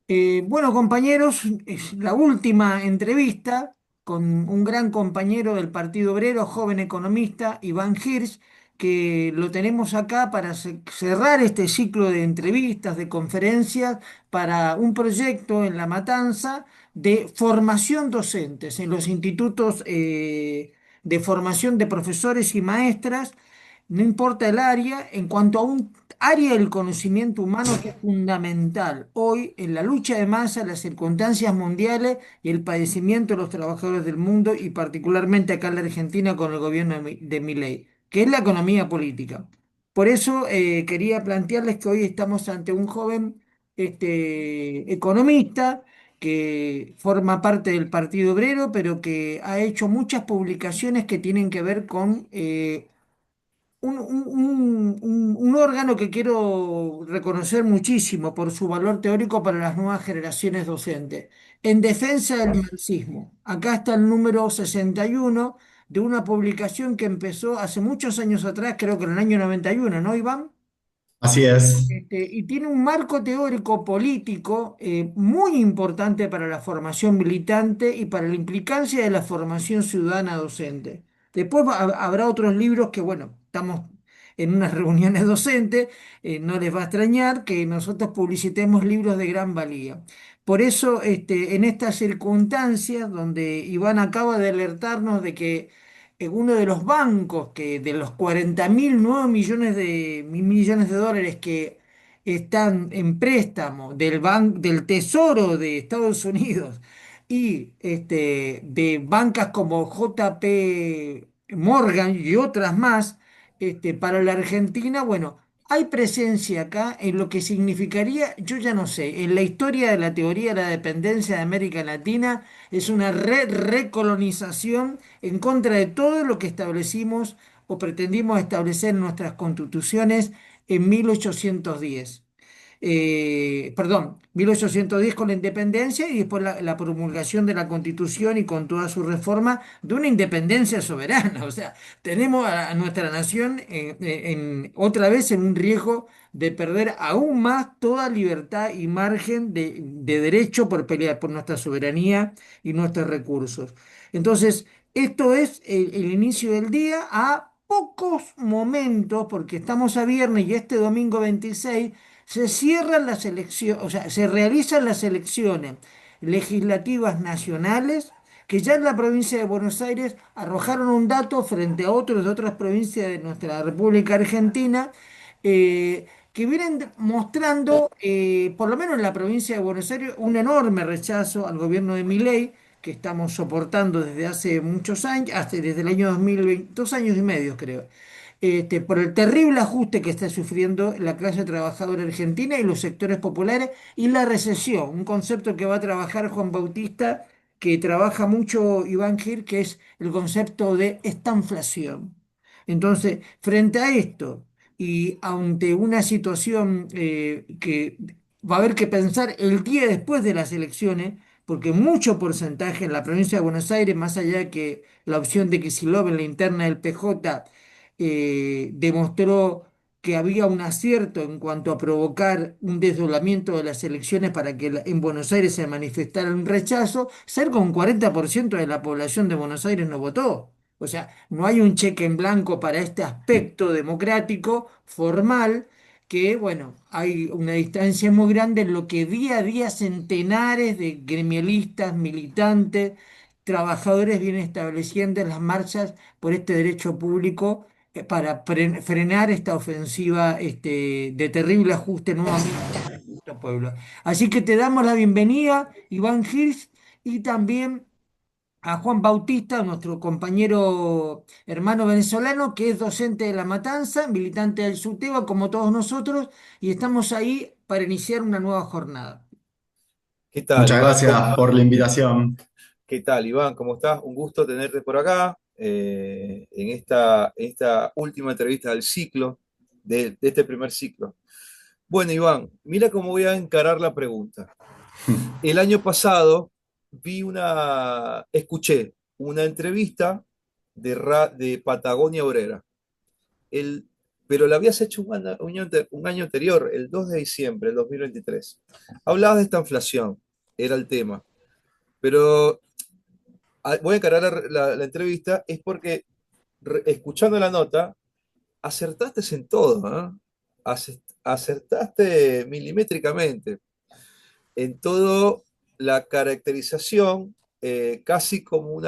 Bueno, compañeros, es la última entrevista con un gran compañero del Partido Obrero, joven economista, Iván Hirsch, que lo tenemos acá para cerrar este ciclo de entrevistas, de conferencias, para un proyecto en La Matanza de formación docentes en los institutos de formación de profesores y maestras, no importa el área, en cuanto a un área del conocimiento humano que es fundamental hoy en la lucha de masa, las circunstancias mundiales y el padecimiento de los trabajadores del mundo y particularmente acá en la Argentina con el gobierno de Milei, que es la economía política. Por eso quería plantearles que hoy estamos ante un joven economista que forma parte del Partido Obrero, pero que ha hecho muchas publicaciones que tienen que ver con un órgano que quiero reconocer muchísimo por su valor teórico para las nuevas generaciones docentes. En defensa del marxismo. Acá está el número 61 de una publicación que empezó hace muchos años atrás, creo que en el año 91, ¿no, Iván? Así es. Y tiene un marco teórico político muy importante para la formación militante y para la implicancia de la formación ciudadana docente. Después habrá otros libros que, bueno, estamos en unas reuniones docentes, no les va a extrañar que nosotros publicitemos libros de gran valía. Por eso, en estas circunstancias donde Iván acaba de alertarnos de que uno de los bancos que de los 40.000 nuevos millones de dólares que están en préstamo del Tesoro de Estados Unidos y de bancas como JP Morgan y otras más para la Argentina, bueno, hay presencia acá en lo que significaría, yo ya no sé, en la historia de la teoría de la dependencia de América Latina, es una recolonización en contra de todo lo que establecimos o pretendimos establecer en nuestras constituciones en 1810. Perdón, 1810 con la independencia y después la promulgación de la Constitución y con toda su reforma de una independencia soberana. O sea, tenemos a nuestra nación otra vez en un riesgo de perder aún más toda libertad y margen de derecho por pelear por nuestra soberanía y nuestros recursos. Entonces, esto es el inicio del día a pocos momentos, porque estamos a viernes y este domingo 26 se cierran las elecciones, o sea, se realizan las elecciones legislativas nacionales que ya en la provincia de Buenos Aires arrojaron un dato frente a otros de otras provincias de nuestra República Argentina, que vienen mostrando, por lo menos en la provincia de Buenos Aires, un enorme rechazo al gobierno de Milei, que estamos soportando desde hace muchos años, hasta desde el año 2020, 2 años y medio creo, por el terrible ajuste que está sufriendo la clase trabajadora argentina y los sectores populares y la recesión, un concepto que va a trabajar Juan Bautista, que trabaja mucho Iván Gil, que es el concepto de estanflación. Entonces, frente a esto y ante una situación que va a haber que pensar el día después de las elecciones, porque mucho porcentaje en la provincia de Buenos Aires, más allá de que la opción de Kicillof en la interna del PJ demostró que había un acierto en cuanto a provocar un desdoblamiento de las elecciones para que en Buenos Aires se manifestara un rechazo, cerca de un 40% de la población de Buenos Aires no votó. O sea, no hay un cheque en blanco para este aspecto democrático formal que, bueno, hay una distancia muy grande en lo que día a día centenares de gremialistas, militantes, trabajadores vienen estableciendo en las marchas por este derecho público para frenar esta ofensiva de terrible ajuste nuevamente a nuestro pueblo. Así que te damos la bienvenida, Iván Gils, y también a Juan Bautista, nuestro compañero hermano venezolano, que es docente de La Matanza, militante del SUTEBA, como todos nosotros, y estamos ahí para iniciar una nueva jornada. ¿Qué tal, Muchas Iván? gracias por la invitación. ¿Qué tal, Iván? ¿Cómo estás? Un gusto tenerte por acá en esta última entrevista del ciclo, de este primer ciclo. Bueno, Iván, mira cómo voy a encarar la pregunta. El año pasado escuché una entrevista de Patagonia Obrera. El pero lo habías hecho un año anterior, el 2 de diciembre del 2023. Hablabas de esta inflación, era el tema, pero voy a encarar la entrevista, es porque escuchando la nota, acertaste en todo, ¿ah? Acertaste milimétricamente en todo la caracterización, casi como un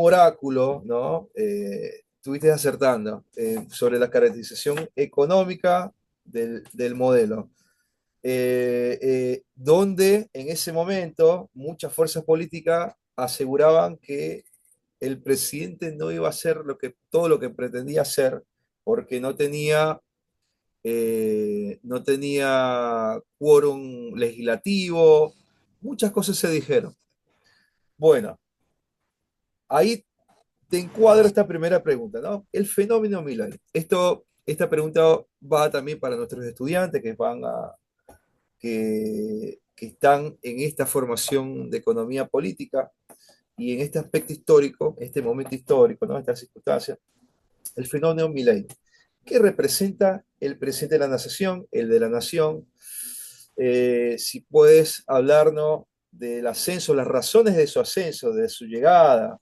oráculo, ¿no? Estuviste acertando sobre la caracterización económica del modelo, donde en ese momento muchas fuerzas políticas aseguraban que el presidente no iba a hacer todo lo que pretendía hacer porque no tenía quórum legislativo, muchas cosas se dijeron. Bueno, ahí te encuadro esta primera pregunta, ¿no? El fenómeno Milei. Esta pregunta va también para nuestros estudiantes que están en esta formación de economía política y en este aspecto histórico, este momento histórico, ¿no? Esta circunstancia, el fenómeno Milei. ¿Qué representa el presidente de la nación, el de la nación? Si puedes hablarnos del ascenso, las razones de su ascenso, de su llegada,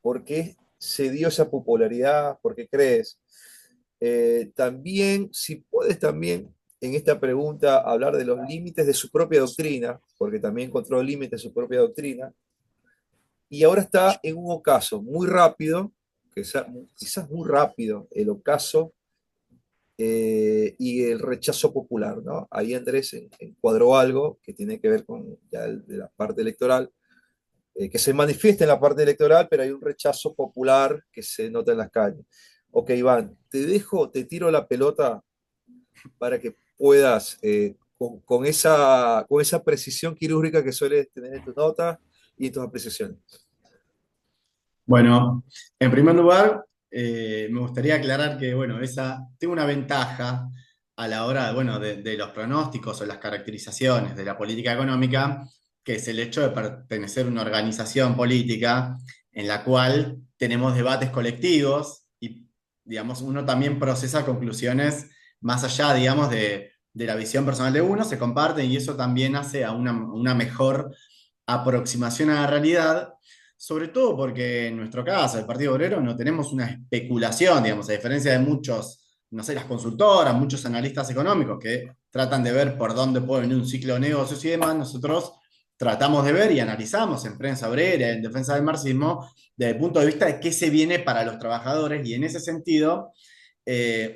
por qué se dio esa popularidad, por qué crees. También, si puedes también en esta pregunta hablar de los límites de su propia doctrina, porque también encontró límites de su propia doctrina, y ahora está en un ocaso muy rápido, quizás muy rápido, el ocaso y el rechazo popular, ¿no? Ahí Andrés encuadró algo que tiene que ver con ya de la parte electoral, que se manifiesta en la parte electoral, pero hay un rechazo popular que se nota en las calles. Ok, Iván, te tiro la pelota para que puedas, con esa precisión quirúrgica que sueles tener en tus notas y en tus apreciaciones. Bueno, en primer lugar, me gustaría aclarar que, bueno, tengo una ventaja a la hora, bueno, de los pronósticos o las caracterizaciones de la política económica, que es el hecho de pertenecer a una organización política en la cual tenemos debates colectivos y, digamos, uno también procesa conclusiones más allá, digamos, de la visión personal de uno, se comparten y eso también hace a una mejor aproximación a la realidad, sobre todo porque en nuestro caso, el Partido Obrero, no tenemos una especulación, digamos, a diferencia de muchos, no sé, las consultoras, muchos analistas económicos que tratan de ver por dónde puede venir un ciclo de negocios y demás, nosotros tratamos de ver y analizamos en Prensa Obrera, en Defensa del Marxismo, desde el punto de vista de qué se viene para los trabajadores, y en ese sentido,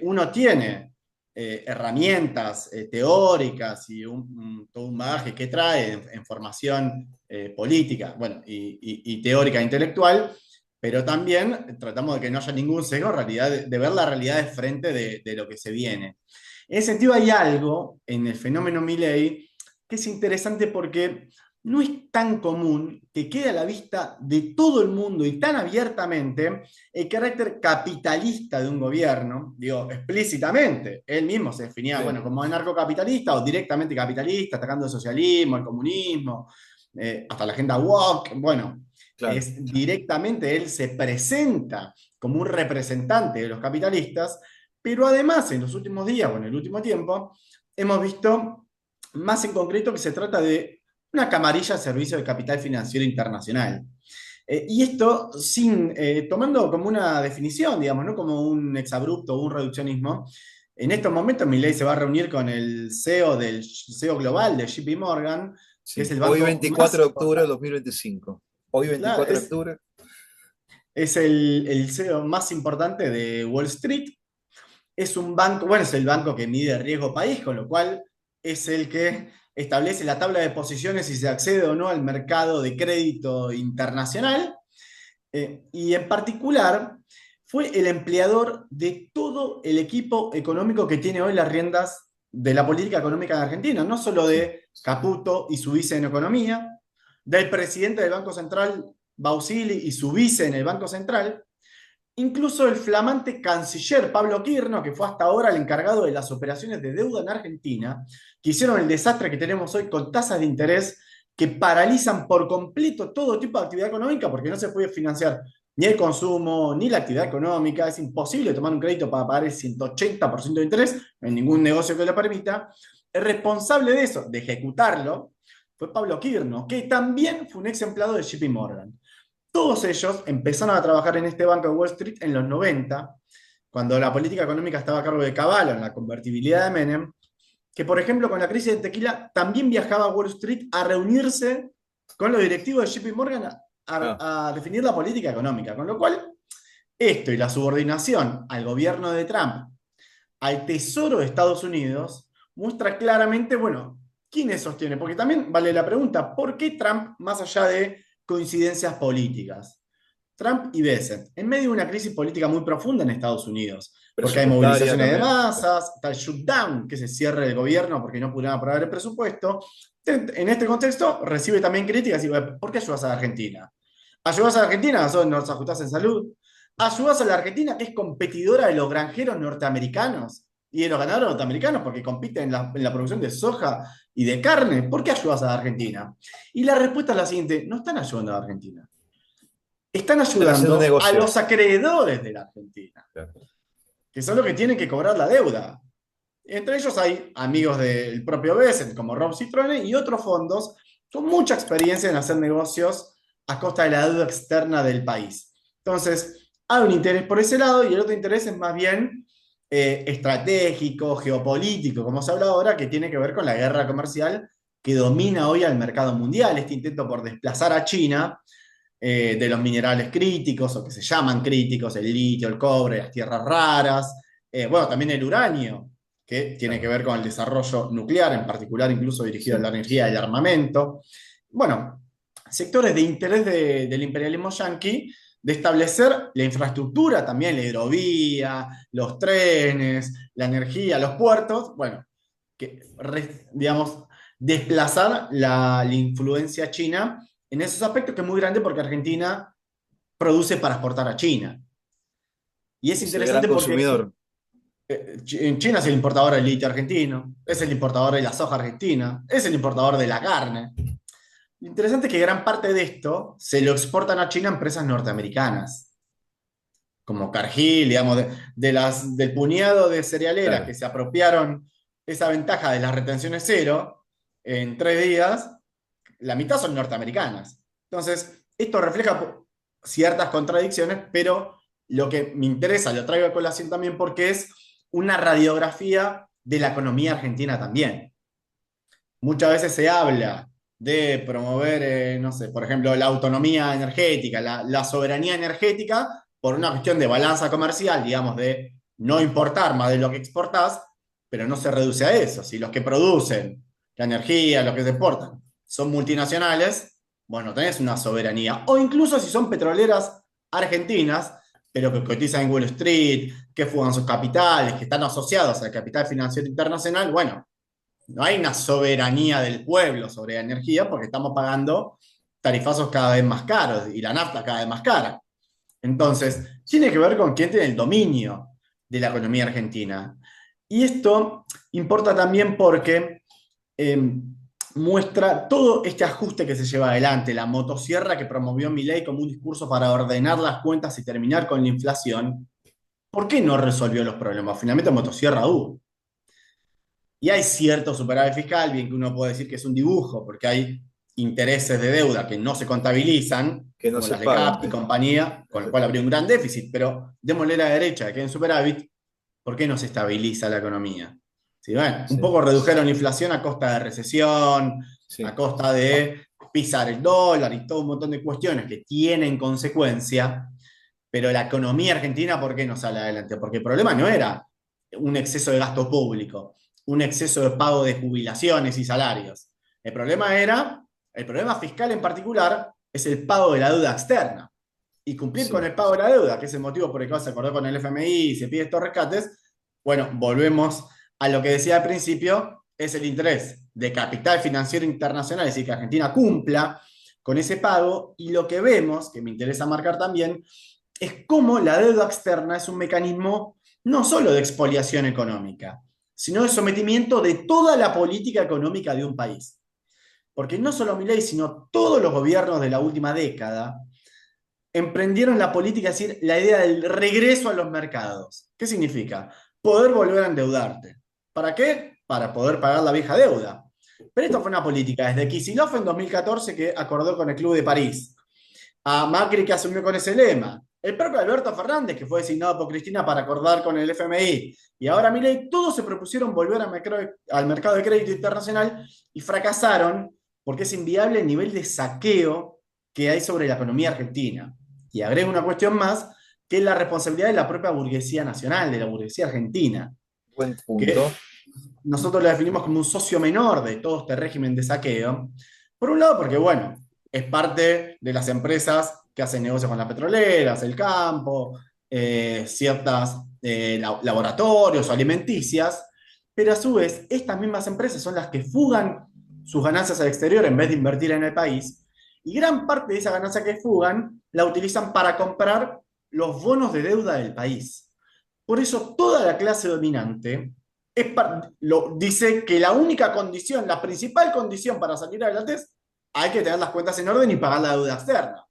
uno tiene herramientas teóricas y todo un bagaje que trae en formación política, bueno, y teórica e intelectual, pero también tratamos de que no haya ningún sesgo en realidad, de ver la realidad de frente de lo que se viene. En ese sentido hay algo en el fenómeno Milei que es interesante porque no es tan común que quede a la vista de todo el mundo y tan abiertamente el carácter capitalista de un gobierno, digo, explícitamente. Él mismo se definía, Sí, bueno, como anarcocapitalista o directamente capitalista, atacando el socialismo, el comunismo, hasta la agenda woke. Bueno, claro. directamente él se presenta como un representante de los capitalistas, pero además en los últimos días o en el último tiempo hemos visto más en concreto que se trata de una camarilla al servicio del capital financiero internacional. Y esto tomando como una definición, digamos, no como un exabrupto o un reduccionismo. En estos momentos Milei se va a reunir con el CEO global de JP Morgan, que es Sí. el Hoy banco más 24 de octubre de importante. 2025. Hoy Claro, 24 de octubre. es el CEO más importante de Wall Street. Es un banco, bueno, es el banco que mide riesgo país, con lo cual es el que establece la tabla de posiciones si se accede o no al mercado de crédito internacional. Y en particular fue el empleador de todo el equipo económico que tiene hoy las riendas de la política económica de Argentina, no solo Sí. de Caputo y su vice en economía, del presidente del Banco Central, Bausili, y su vice en el Banco Central, incluso el flamante canciller Pablo Quirno, que fue hasta ahora el encargado de las operaciones de deuda en Argentina, que hicieron el desastre que tenemos hoy con tasas de interés que paralizan por completo todo tipo de actividad económica porque no se puede financiar ni el consumo, ni la actividad económica. Es imposible tomar un crédito para pagar el 180% de interés, no hay ningún negocio que lo permita. El responsable de eso, de ejecutarlo, fue Pablo Quirno, que también fue un ex empleado de JP Morgan. Todos ellos empezaron a trabajar en este banco de Wall Street en los 90, cuando la política económica estaba a cargo de Cavallo en la convertibilidad de Menem, que por ejemplo con la crisis de tequila también viajaba a Wall Street a reunirse con los directivos de JP Morgan Ah, a definir la política económica. Con lo cual, esto y la subordinación al gobierno de Trump, al Tesoro de Estados Unidos, muestra claramente, bueno, quiénes sostiene. Porque también vale la pregunta, ¿por qué Trump, más allá de coincidencias políticas? Trump y Bessent, en medio de una crisis política muy profunda en Estados Unidos, porque hay presupuestaria movilizaciones de también. masas, está el shutdown, que es el cierre del gobierno porque no pudieron aprobar el presupuesto. En este contexto recibe también críticas y dice, ¿por qué ayudas a la Argentina? ¿Ayudas a la Argentina? ¿Nos ajustás en salud? ¿Ayudas a la Argentina que es competidora de los granjeros norteamericanos y de los ganaderos norteamericanos porque compiten en la producción de soja y de carne? ¿Por qué ayudas a la Argentina? Y la respuesta es la siguiente, no están ayudando a la Argentina, están Están haciendo un ayudando a negocio. los acreedores de la Argentina, Claro. que son los que tienen que cobrar la deuda. Entre ellos hay amigos del propio Bessent, como Rob Citrone, y otros fondos con mucha experiencia en hacer negocios a costa de la deuda externa del país. Entonces, hay un interés por ese lado y el otro interés es más bien estratégico, geopolítico, como se habla ahora, que tiene que ver con la guerra comercial que domina hoy al mercado mundial, este intento por desplazar a China de los minerales críticos o que se llaman críticos, el litio, el cobre, las tierras raras, bueno, también el uranio, que tiene que Claro. ver con el desarrollo nuclear, en particular incluso dirigido a la Sí. energía y el armamento. Bueno, sectores de interés del imperialismo yanqui, de establecer la infraestructura, también la hidrovía, los trenes, la energía, los puertos, bueno, que, digamos, desplazar la influencia china en esos aspectos, que es muy grande porque Argentina produce para exportar a China. Y es Es el gran interesante porque consumidor. en China es el importador del litio argentino, es el importador de la soja argentina, es el importador de la carne. Lo interesante es que gran parte de esto se lo exportan a China a empresas norteamericanas, como Cargill, digamos, del puñado de cerealeras que Claro. se apropiaron esa ventaja de las retenciones cero en 3 días, la mitad son norteamericanas. Entonces, esto refleja ciertas contradicciones, pero lo que me interesa, lo traigo a colación también porque es una radiografía de la economía argentina también. Muchas veces se habla de promover, no sé, por ejemplo, la autonomía energética, la soberanía energética, por una cuestión de balanza comercial, digamos, de no importar más de lo que exportás, pero no se reduce a eso. Si los que producen la energía, los que se exportan, son multinacionales, bueno, tenés una soberanía. O incluso si son petroleras argentinas, pero que cotizan en Wall Street, que fugan sus capitales, que están asociados al capital financiero internacional, bueno, no hay una soberanía del pueblo sobre la energía porque estamos pagando tarifazos cada vez más caros y la nafta cada vez más cara. Entonces, tiene que ver con quién tiene el dominio de la economía argentina. Y esto importa también porque eh, muestra todo este ajuste que se lleva adelante, la motosierra que promovió Milei como un discurso para ordenar las cuentas y terminar con la inflación. ¿Por qué no resolvió los problemas? Finalmente motosierra hubo. Y hay cierto superávit fiscal, bien que uno puede decir que es un dibujo, porque hay intereses de deuda que no se contabilizan, Que no como se las de CAP pagan. y compañía, con lo cual habría un gran déficit, pero démosle la derecha de que hay un superávit, ¿por qué no se estabiliza la economía? ¿Sí, ven? Un Sí, poco redujeron la inflación a costa de recesión, a sí, costa de pisar el dólar y todo un montón de cuestiones que tienen consecuencia, pero la economía argentina, ¿por qué no sale adelante? Porque el problema no era un exceso de gasto público, un exceso de pago de jubilaciones y salarios. El problema fiscal en particular, es el pago de la deuda externa. Y cumplir con sí. el pago de la deuda, que es el motivo por el cual se acordó con el FMI y se pide estos rescates, bueno, volvemos a lo que decía al principio, es el interés de capital financiero internacional, es decir, que Argentina cumpla con ese pago, y lo que vemos, que me interesa marcar también, es cómo la deuda externa es un mecanismo no solo de expoliación económica, sino de sometimiento de toda la política económica de un país. Porque no solo Milei, sino todos los gobiernos de la última década emprendieron la política, es decir, la idea del regreso a los mercados. ¿Qué significa? Poder volver a endeudarte. ¿Para qué? Para poder pagar la vieja deuda. Pero esto fue una política desde Kicillof en 2014 que acordó con el Club de París, a Macri que asumió con ese lema, el propio Alberto Fernández que fue designado por Cristina para acordar con el FMI, y ahora Milei, todos se propusieron volver al mercado de crédito internacional y fracasaron porque es inviable el nivel de saqueo que hay sobre la economía argentina. Y agrego una cuestión más, que es la responsabilidad de la propia burguesía nacional, de la burguesía argentina, Buen que punto. nosotros la definimos como un socio menor de todo este régimen de saqueo. Por un lado, porque, bueno, es parte de las empresas que hacen negocios con las petroleras, el campo, ciertas laboratorios o alimenticias, pero a su vez, estas mismas empresas son las que fugan sus ganancias al exterior en vez de invertir en el país, y gran parte de esa ganancia que fugan la utilizan para comprar los bonos de deuda del país. Por eso toda la clase dominante dice que la única condición, la principal condición para salir adelante es hay que tener las cuentas en orden y pagar la deuda externa,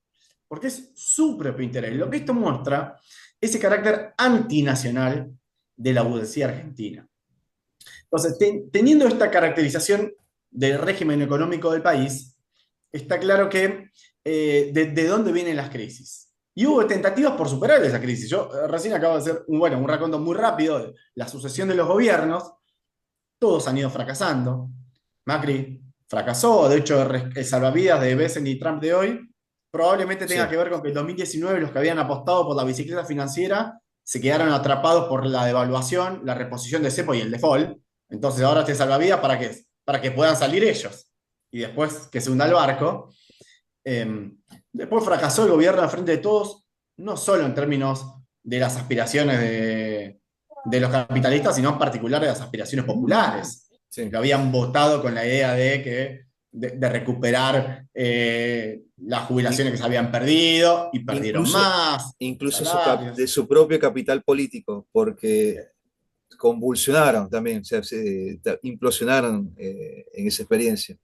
porque es su propio interés. Lo que esto muestra es ese carácter antinacional de la burguesía argentina. Entonces, teniendo esta caracterización del régimen económico del país, está claro que de dónde vienen las crisis. Y hubo tentativas por superar esa crisis. Yo recién acabo de hacer un raconto muy rápido de la sucesión de los gobiernos. Todos han ido fracasando. Macri fracasó, de hecho el salvavidas de Besen y Trump de hoy probablemente tenga Sí. que ver con que en 2019 los que habían apostado por la bicicleta financiera se quedaron atrapados por la devaluación, la reposición de cepo y el default. Entonces ahora este salvavidas, ¿para qué es? Para que puedan salir ellos y después que se hunda el barco. Después fracasó el gobierno al frente de todos, no solo en términos de las aspiraciones de los capitalistas, sino en particular de las aspiraciones populares, Sí. que habían votado con la idea de recuperar las In- jubilaciones que se habían perdido y perdieron incluso más, incluso de salarios. su propio capital político, porque convulsionaron también, o sea, implosionaron en esa experiencia.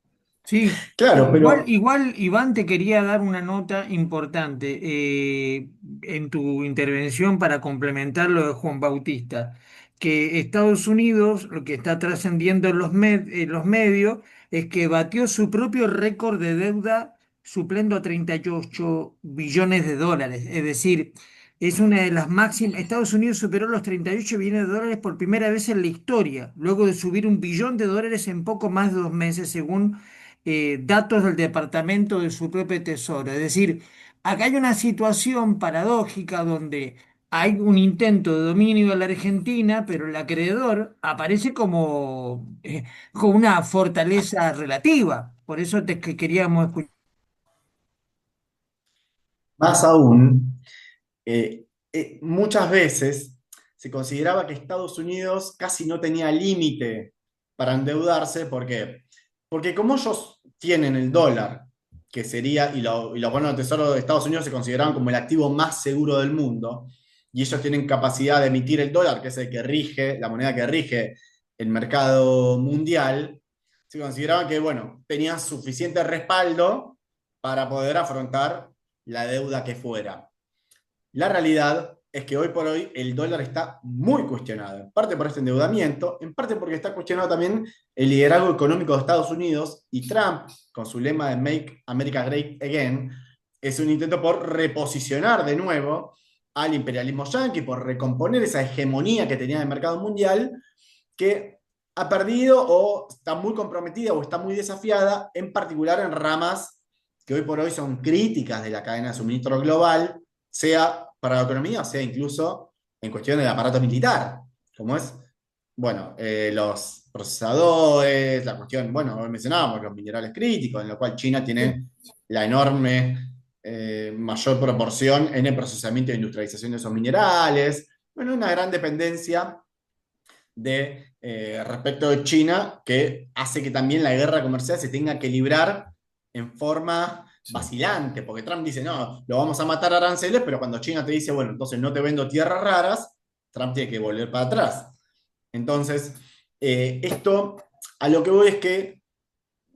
Sí, Claro, pero igual, Iván, te quería dar una nota importante en tu intervención para complementar lo de Juan Bautista, que Estados Unidos, lo que está trascendiendo en los medios, es que batió su propio récord de deuda suplendo a 38 billones de dólares. Es decir, es una de las máximas. Estados Unidos superó los 38 billones de dólares por primera vez en la historia, luego de subir un billón de dólares en poco más de 2 meses, según datos del Departamento de su propio Tesoro. Es decir, acá hay una situación paradójica donde hay un intento de dominio de la Argentina, pero el acreedor aparece como una fortaleza relativa. Por eso que queríamos escuchar. más aún, muchas veces se consideraba que Estados Unidos casi no tenía límite para endeudarse. ¿Por qué? Porque como ellos tienen el dólar, que sería, y los bonos de tesoro de Estados Unidos se consideraban como el activo más seguro del mundo, y ellos tienen capacidad de emitir el dólar, que es el que rige, la moneda que rige el mercado mundial, se consideraban que, bueno, tenían suficiente respaldo para poder afrontar la deuda que fuera. La realidad es que hoy por hoy el dólar está muy cuestionado, en parte por este endeudamiento, en parte porque está cuestionado también el liderazgo económico de Estados Unidos, y Trump, con su lema de Make America Great Again, es un intento por reposicionar de nuevo al imperialismo yanqui, por recomponer esa hegemonía que tenía en el mercado mundial, que ha perdido o está muy comprometida o está muy desafiada, en particular en ramas que hoy por hoy son críticas de la cadena de suministro global, sea para la economía, o sea incluso en cuestión del aparato militar, como es, bueno, los procesadores, la cuestión, bueno, hoy mencionábamos los minerales críticos, en lo cual China Sí. tiene la enorme mayor proporción en el procesamiento e industrialización de esos minerales, bueno, una gran dependencia respecto de China, que hace que también la guerra comercial se tenga que librar en forma Sí. vacilante, porque Trump dice, no, lo vamos a matar a aranceles, pero cuando China te dice, bueno, entonces no te vendo tierras raras, Trump tiene que volver para atrás. Entonces, esto a lo que voy es que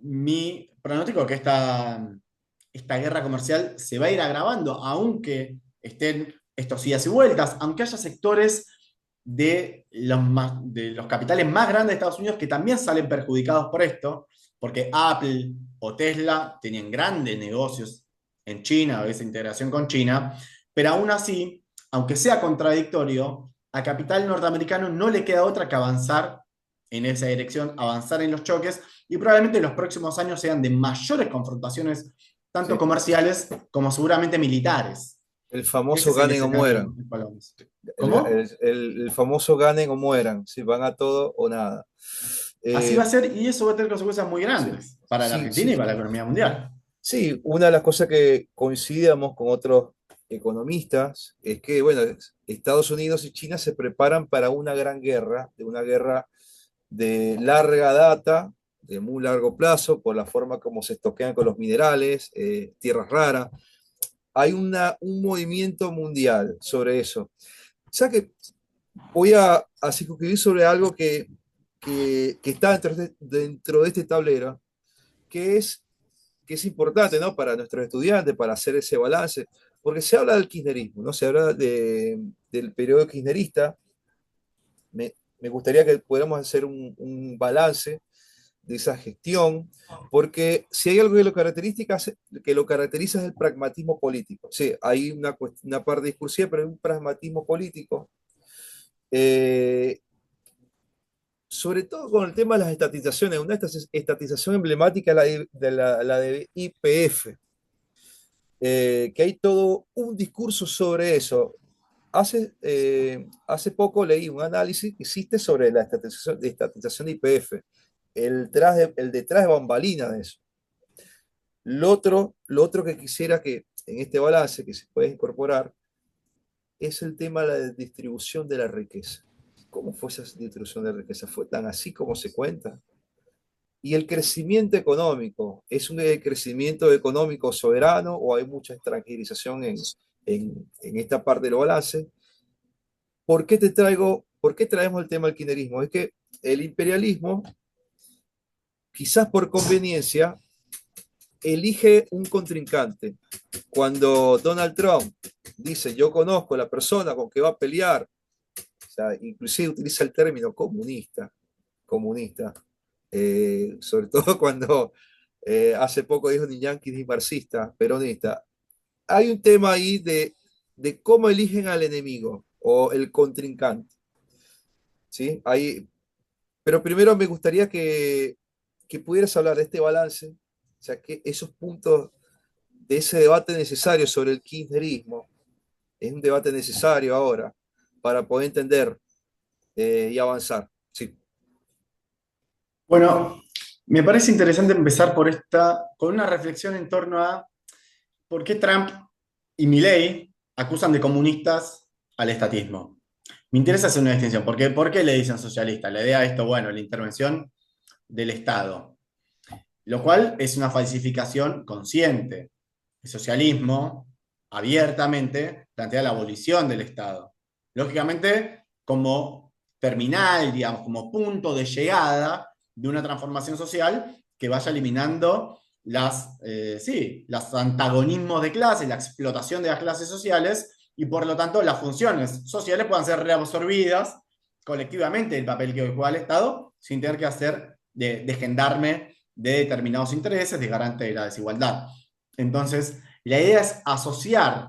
mi pronóstico es que esta guerra comercial se va a ir agravando, aunque estén estos idas y vueltas, aunque haya sectores de los capitales más grandes de Estados Unidos que también salen perjudicados por esto, porque Apple o Tesla tenían grandes negocios en China, o esa integración con China, pero aún así, aunque sea contradictorio, a capital norteamericano no le queda otra que avanzar en esa dirección, avanzar en los choques, y probablemente los próximos años sean de mayores confrontaciones, tanto Sí. comerciales como seguramente militares. El Ese famoso es el ganen o escenario mueran. en cual vamos. El, ¿Cómo? el famoso ganen o mueran, si van a todo o nada. Así va Eh, a ser y eso va a tener consecuencias muy sí, grandes para la sí, Argentina y sí. para la economía mundial. Sí, una de las cosas que coincidíamos con otros economistas es que, bueno, Estados Unidos y China se preparan para una guerra de larga data, de muy largo plazo, por la forma como se estoquean con los minerales, tierras raras. Hay un movimiento mundial sobre eso. O sea que voy a circunscribir sobre algo que está dentro de este tablero, que es, que es importante, ¿no? Para nuestros estudiantes, para hacer ese balance, porque se habla del kirchnerismo, ¿no? Se habla del periodo kirchnerista. Me gustaría que pudiéramos hacer un balance de esa gestión, porque si hay algo que lo caracteriza es el pragmatismo político. Sí, hay una parte discursiva, pero hay un pragmatismo político, eh, sobre todo con el tema de las estatizaciones. Una estatización emblemática es la de YPF, que hay todo un discurso sobre eso. Hace poco leí un análisis que existe sobre la estatización de YPF, el detrás de bambalinas de eso. Lo otro que quisiera que en este balance que se puede incorporar es el tema de la distribución de la riqueza. ¿Cómo fue esa distribución de la riqueza? ¿Fue tan así como se cuenta? Y el crecimiento económico, ¿es un crecimiento económico soberano o hay mucha extranjerización en esta parte del balance? ¿Por qué traemos el tema del kirchnerismo? Es que el imperialismo, quizás por conveniencia, elige un contrincante. Cuando Donald Trump dice, yo conozco a la persona con que va a pelear, o sea, inclusive utiliza el término comunista, sobre todo cuando hace poco dijo ni yanqui ni marxista, peronista. Hay un tema ahí de cómo eligen al enemigo o el contrincante, ¿sí? Ahí, pero primero me gustaría que pudieras hablar de este balance, o sea, que esos puntos de ese debate necesario sobre el kirchnerismo, es un debate necesario ahora para poder entender y avanzar. Sí, Bueno, me parece interesante empezar con una reflexión en torno a por qué Trump y Milley acusan de comunistas al estatismo. Me interesa hacer una distinción, porque ¿por qué le dicen socialista? La idea de esto, bueno, la intervención del Estado, lo cual es una falsificación consciente. El socialismo abiertamente plantea la abolición del Estado. Lógicamente, como terminal, digamos, como punto de llegada de una transformación social que vaya eliminando los antagonismos de clase, la explotación de las clases sociales y por lo tanto las funciones sociales puedan ser reabsorbidas colectivamente el papel que juega el Estado sin tener que hacer de gendarme de determinados intereses, de garante de la desigualdad. Entonces, la idea es asociar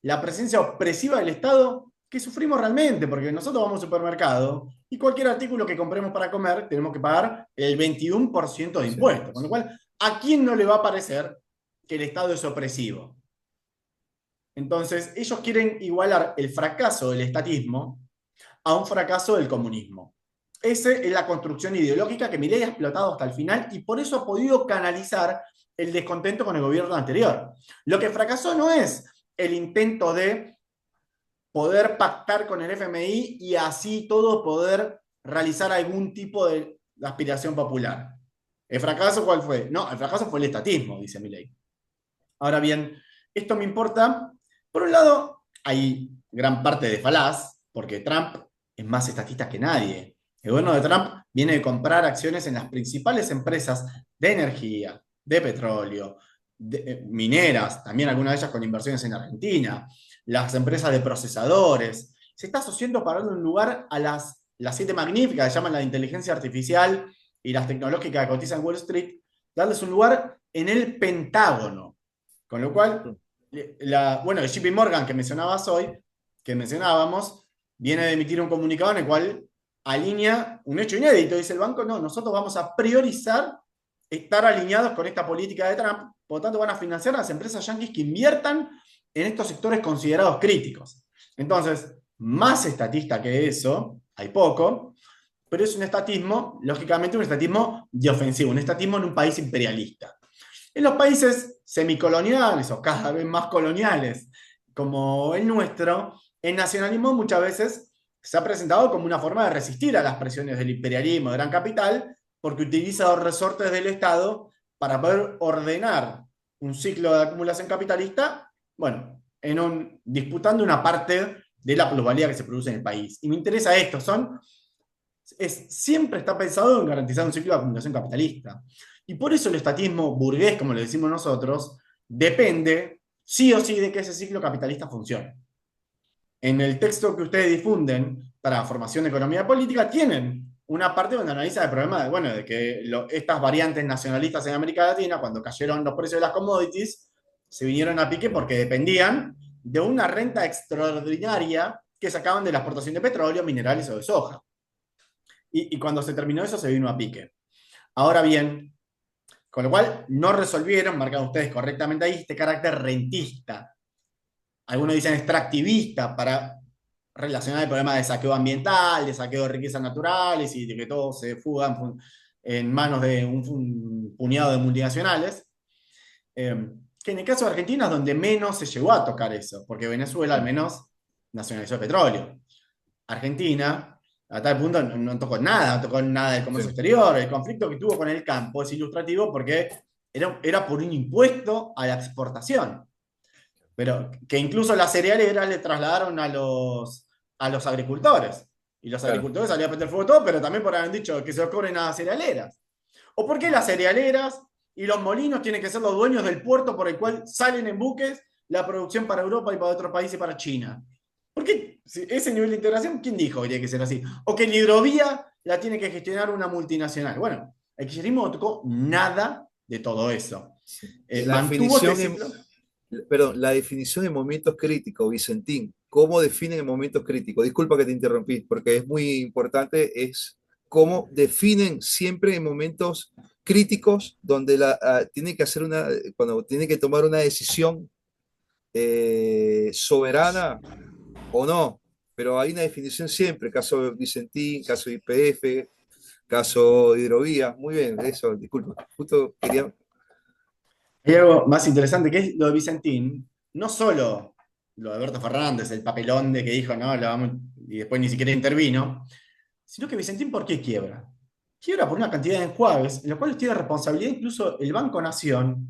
la presencia opresiva del Estado que sufrimos realmente, porque nosotros vamos al supermercado y cualquier artículo que compremos para comer tenemos que pagar el 21% de sí, impuestos, con lo cual, ¿a quién no le va a parecer que el Estado es opresivo? Entonces, ellos quieren igualar el fracaso del estatismo a un fracaso del comunismo. Esa es la construcción ideológica que Milei ha explotado hasta el final y por eso ha podido canalizar el descontento con el gobierno anterior. Lo que fracasó no es el intento de poder pactar con el FMI y así todo poder realizar algún tipo de aspiración popular. ¿El fracaso cuál fue? No, el fracaso fue el estatismo, dice Milei. Ahora bien, esto me importa. Por un lado, hay gran parte de falaz, porque Trump es más estatista que nadie. El gobierno de Trump viene de comprar acciones en las principales empresas de energía, de petróleo, mineras, también algunas de ellas con inversiones en Argentina, las empresas de procesadores. Se está asociando para darle un lugar a las siete magníficas, que llaman la inteligencia artificial y las tecnológicas que cotizan en Wall Street, darles un lugar en el Pentágono. Con lo cual, bueno, el JP Morgan que mencionábamos, viene de emitir un comunicado en el cual alinea un hecho inédito. Dice el banco, no, nosotros vamos a priorizar estar alineados con esta política de Trump, por lo tanto van a financiar a las empresas yanquis que inviertan en estos sectores considerados críticos. Entonces, más estatista que eso, hay poco, pero es un estatismo, lógicamente un estatismo de ofensivo, un estatismo en un país imperialista. En los países semicoloniales o cada vez más coloniales, como el nuestro, el nacionalismo muchas veces se ha presentado como una forma de resistir a las presiones del imperialismo de gran capital, porque utiliza los resortes del Estado para poder ordenar un ciclo de acumulación capitalista, bueno, disputando una parte de la plusvalía que se produce en el país. Y me interesa esto, siempre está pensado en garantizar un ciclo de acumulación capitalista. Y por eso el estatismo burgués, como le decimos nosotros, depende sí o sí de que ese ciclo capitalista funcione. En el texto que ustedes difunden para formación de economía política tienen una parte donde analiza el problema de que estas variantes nacionalistas en América Latina, cuando cayeron los precios de las commodities, se vinieron a pique porque dependían de una renta extraordinaria que sacaban de la exportación de petróleo, minerales o de soja. Y cuando se terminó eso, se vino a pique. Ahora bien, con lo cual no resolvieron, marcan ustedes correctamente ahí, este carácter rentista. Algunos dicen extractivista para relacionar el problema de saqueo ambiental, de saqueo de riquezas naturales y de que todo se fuga en manos de un puñado de multinacionales. Que en el caso de Argentina es donde menos se llegó a tocar eso, porque Venezuela al menos nacionalizó el petróleo. Argentina, a tal punto, no tocó nada, no tocó nada del comercio exterior. El conflicto que tuvo con el campo es ilustrativo porque era por un impuesto a la exportación. Pero que incluso las cerealeras le trasladaron a los agricultores. Y los agricultores salían a prender fuego todo, pero también por haber dicho que se lo cobren a las cerealeras. ¿O por qué las cerealeras y los molinos tienen que ser los dueños del puerto por el cual salen en buques la producción para Europa y para otros países y para China? ¿Por qué ese nivel de integración? ¿Quién dijo que tiene que ser así? O que la hidrovía la tiene que gestionar una multinacional. Bueno, el kirchnerismo no tocó nada de todo eso. Mantuvo este ciclo. Perdón, la definición de momentos críticos, Vicentín, ¿cómo definen momentos críticos? Disculpa que te interrumpí, porque es muy importante, es cómo definen siempre en momentos críticos donde tiene que cuando tiene que tomar una decisión soberana o no, pero hay una definición siempre, caso Vicentín, caso YPF, caso Hidrovía, muy bien, eso, disculpa, justo quería... Hay algo más interesante que es lo de Vicentín, no solo lo de Alberto Fernández, el papelón de que dijo, no, y después ni siquiera intervino, sino que Vicentín, ¿por qué quiebra? Quiebra por una cantidad de enjuagues, en los cuales tiene responsabilidad incluso el Banco Nación,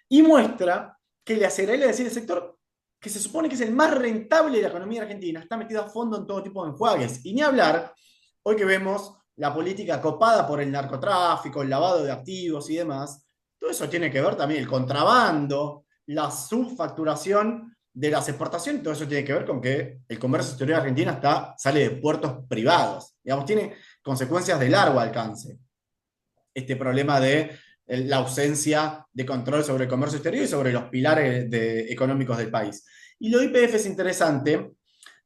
y muestra que la cerealera, es decir, el sector que se supone que es el más rentable de la economía argentina, está metido a fondo en todo tipo de enjuagues. Y ni hablar, hoy que vemos la política copada por el narcotráfico, el lavado de activos y demás, todo eso tiene que ver también el contrabando, la subfacturación de las exportaciones, todo eso tiene que ver con que el comercio exterior de Argentina sale de puertos privados. Digamos, tiene consecuencias de largo alcance. Este problema de la ausencia de control sobre el comercio exterior y sobre los pilares económicos del país. Y lo de YPF es interesante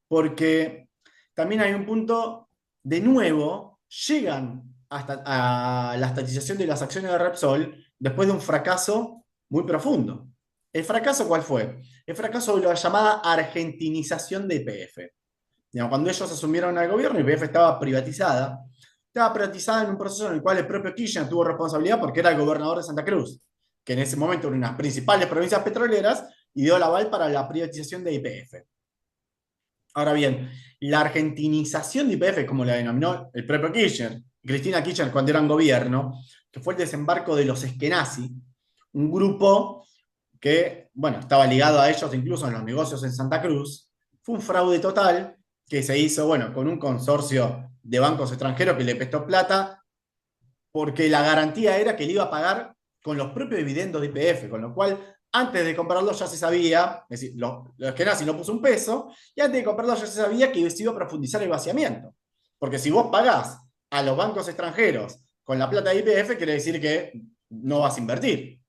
porque también hay un punto, de nuevo, llegan hasta a la estatización de las acciones de Repsol después de un fracaso muy profundo. ¿El fracaso cuál fue? El fracaso de la llamada argentinización de YPF. Digamos, cuando ellos asumieron el gobierno, YPF estaba privatizada en un proceso en el cual el propio Kirchner tuvo responsabilidad porque era el gobernador de Santa Cruz, que en ese momento era una de las principales provincias petroleras y dio el aval para la privatización de YPF. Ahora bien, la argentinización de YPF, como la denominó el propio Kirchner, Cristina Kirchner cuando era en gobierno, que fue el desembarco de los Eskenazi, un grupo que, bueno, estaba ligado a ellos incluso en los negocios en Santa Cruz, fue un fraude total que se hizo, bueno, con un consorcio de bancos extranjeros que le prestó plata porque la garantía era que le iba a pagar con los propios dividendos de YPF, con lo cual antes de comprarlo ya se sabía, es decir, los que Skenazy no puso un peso, y antes de comprarlo ya se sabía que se iba a profundizar el vaciamiento. Porque si vos pagás a los bancos extranjeros con la plata de YPF, quiere decir que no vas a invertir.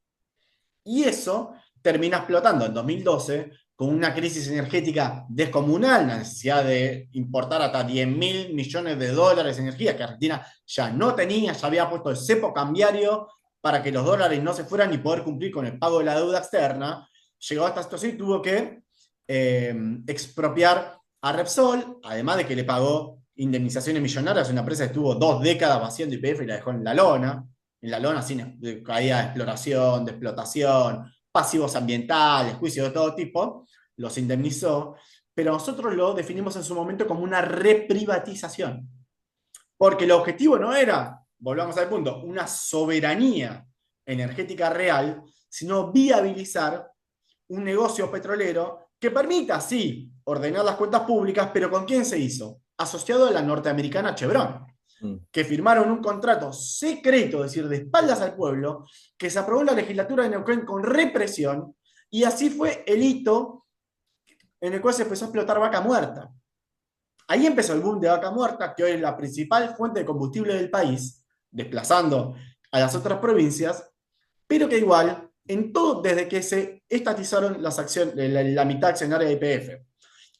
Y eso termina explotando en 2012 con una crisis energética descomunal, la necesidad de importar hasta 10 mil millones de dólares de energía que Argentina ya no tenía, ya había puesto el cepo cambiario para que los dólares no se fueran y poder cumplir con el pago de la deuda externa. Llegó a esta situación y tuvo que expropiar a Repsol, además de que le pagó indemnizaciones millonarias a una empresa que estuvo 2 décadas vaciando YPF y la dejó en la lona sin caída de exploración, de explotación, pasivos ambientales, juicios de todo tipo, los indemnizó, pero nosotros lo definimos en su momento como una reprivatización, porque el objetivo no era, volvamos al punto, una soberanía energética real, sino viabilizar un negocio petrolero que permita, sí, ordenar las cuentas públicas, pero ¿con quién se hizo? Asociado a la norteamericana Chevron, que firmaron un contrato secreto, es decir, de espaldas al pueblo, que se aprobó en la legislatura de Neuquén con represión, y así fue el hito en el cual se empezó a explotar Vaca Muerta. Ahí empezó el boom de Vaca Muerta, que hoy es la principal fuente de combustible del país, desplazando a las otras provincias, pero que igual, en todo, desde que se estatizaron las acciones, la mitad accionaria de YPF,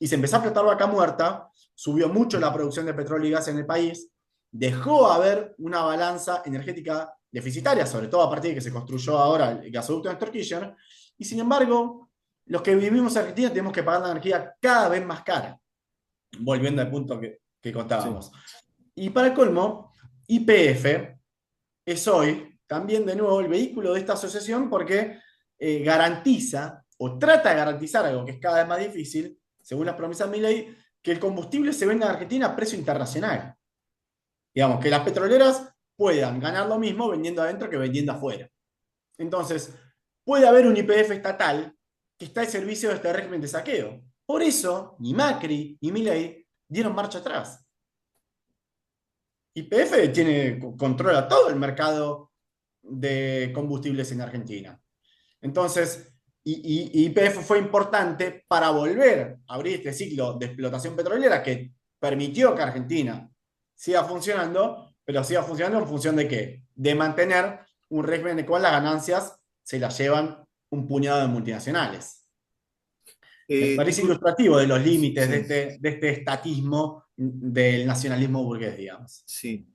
y se empezó a explotar Vaca Muerta, subió mucho la producción de petróleo y gas en el país, dejó haber una balanza energética deficitaria, sobre todo a partir de que se construyó ahora el gasoducto de Néstor Kirchner, y sin embargo, los que vivimos en Argentina tenemos que pagar la energía cada vez más cara, volviendo al punto que contábamos. Sí. Y para el colmo, YPF es hoy también de nuevo el vehículo de esta asociación porque garantiza o trata de garantizar algo que es cada vez más difícil, según las promesas de Milei, que el combustible se venda en Argentina a precio internacional. Digamos, que las petroleras puedan ganar lo mismo vendiendo adentro que vendiendo afuera. Entonces, puede haber un YPF estatal que está al servicio de este régimen de saqueo. Por eso, ni Macri ni Milei dieron marcha atrás. YPF controla todo el mercado de combustibles en Argentina. Entonces, YPF fue importante para volver a abrir este ciclo de explotación petrolera que permitió que Argentina siga funcionando, pero siga funcionando en función de ¿qué? De mantener un régimen en el cual las ganancias se las llevan un puñado de multinacionales. Me parece ilustrativo de los límites sí. de este estatismo del nacionalismo burgués, digamos. Sí.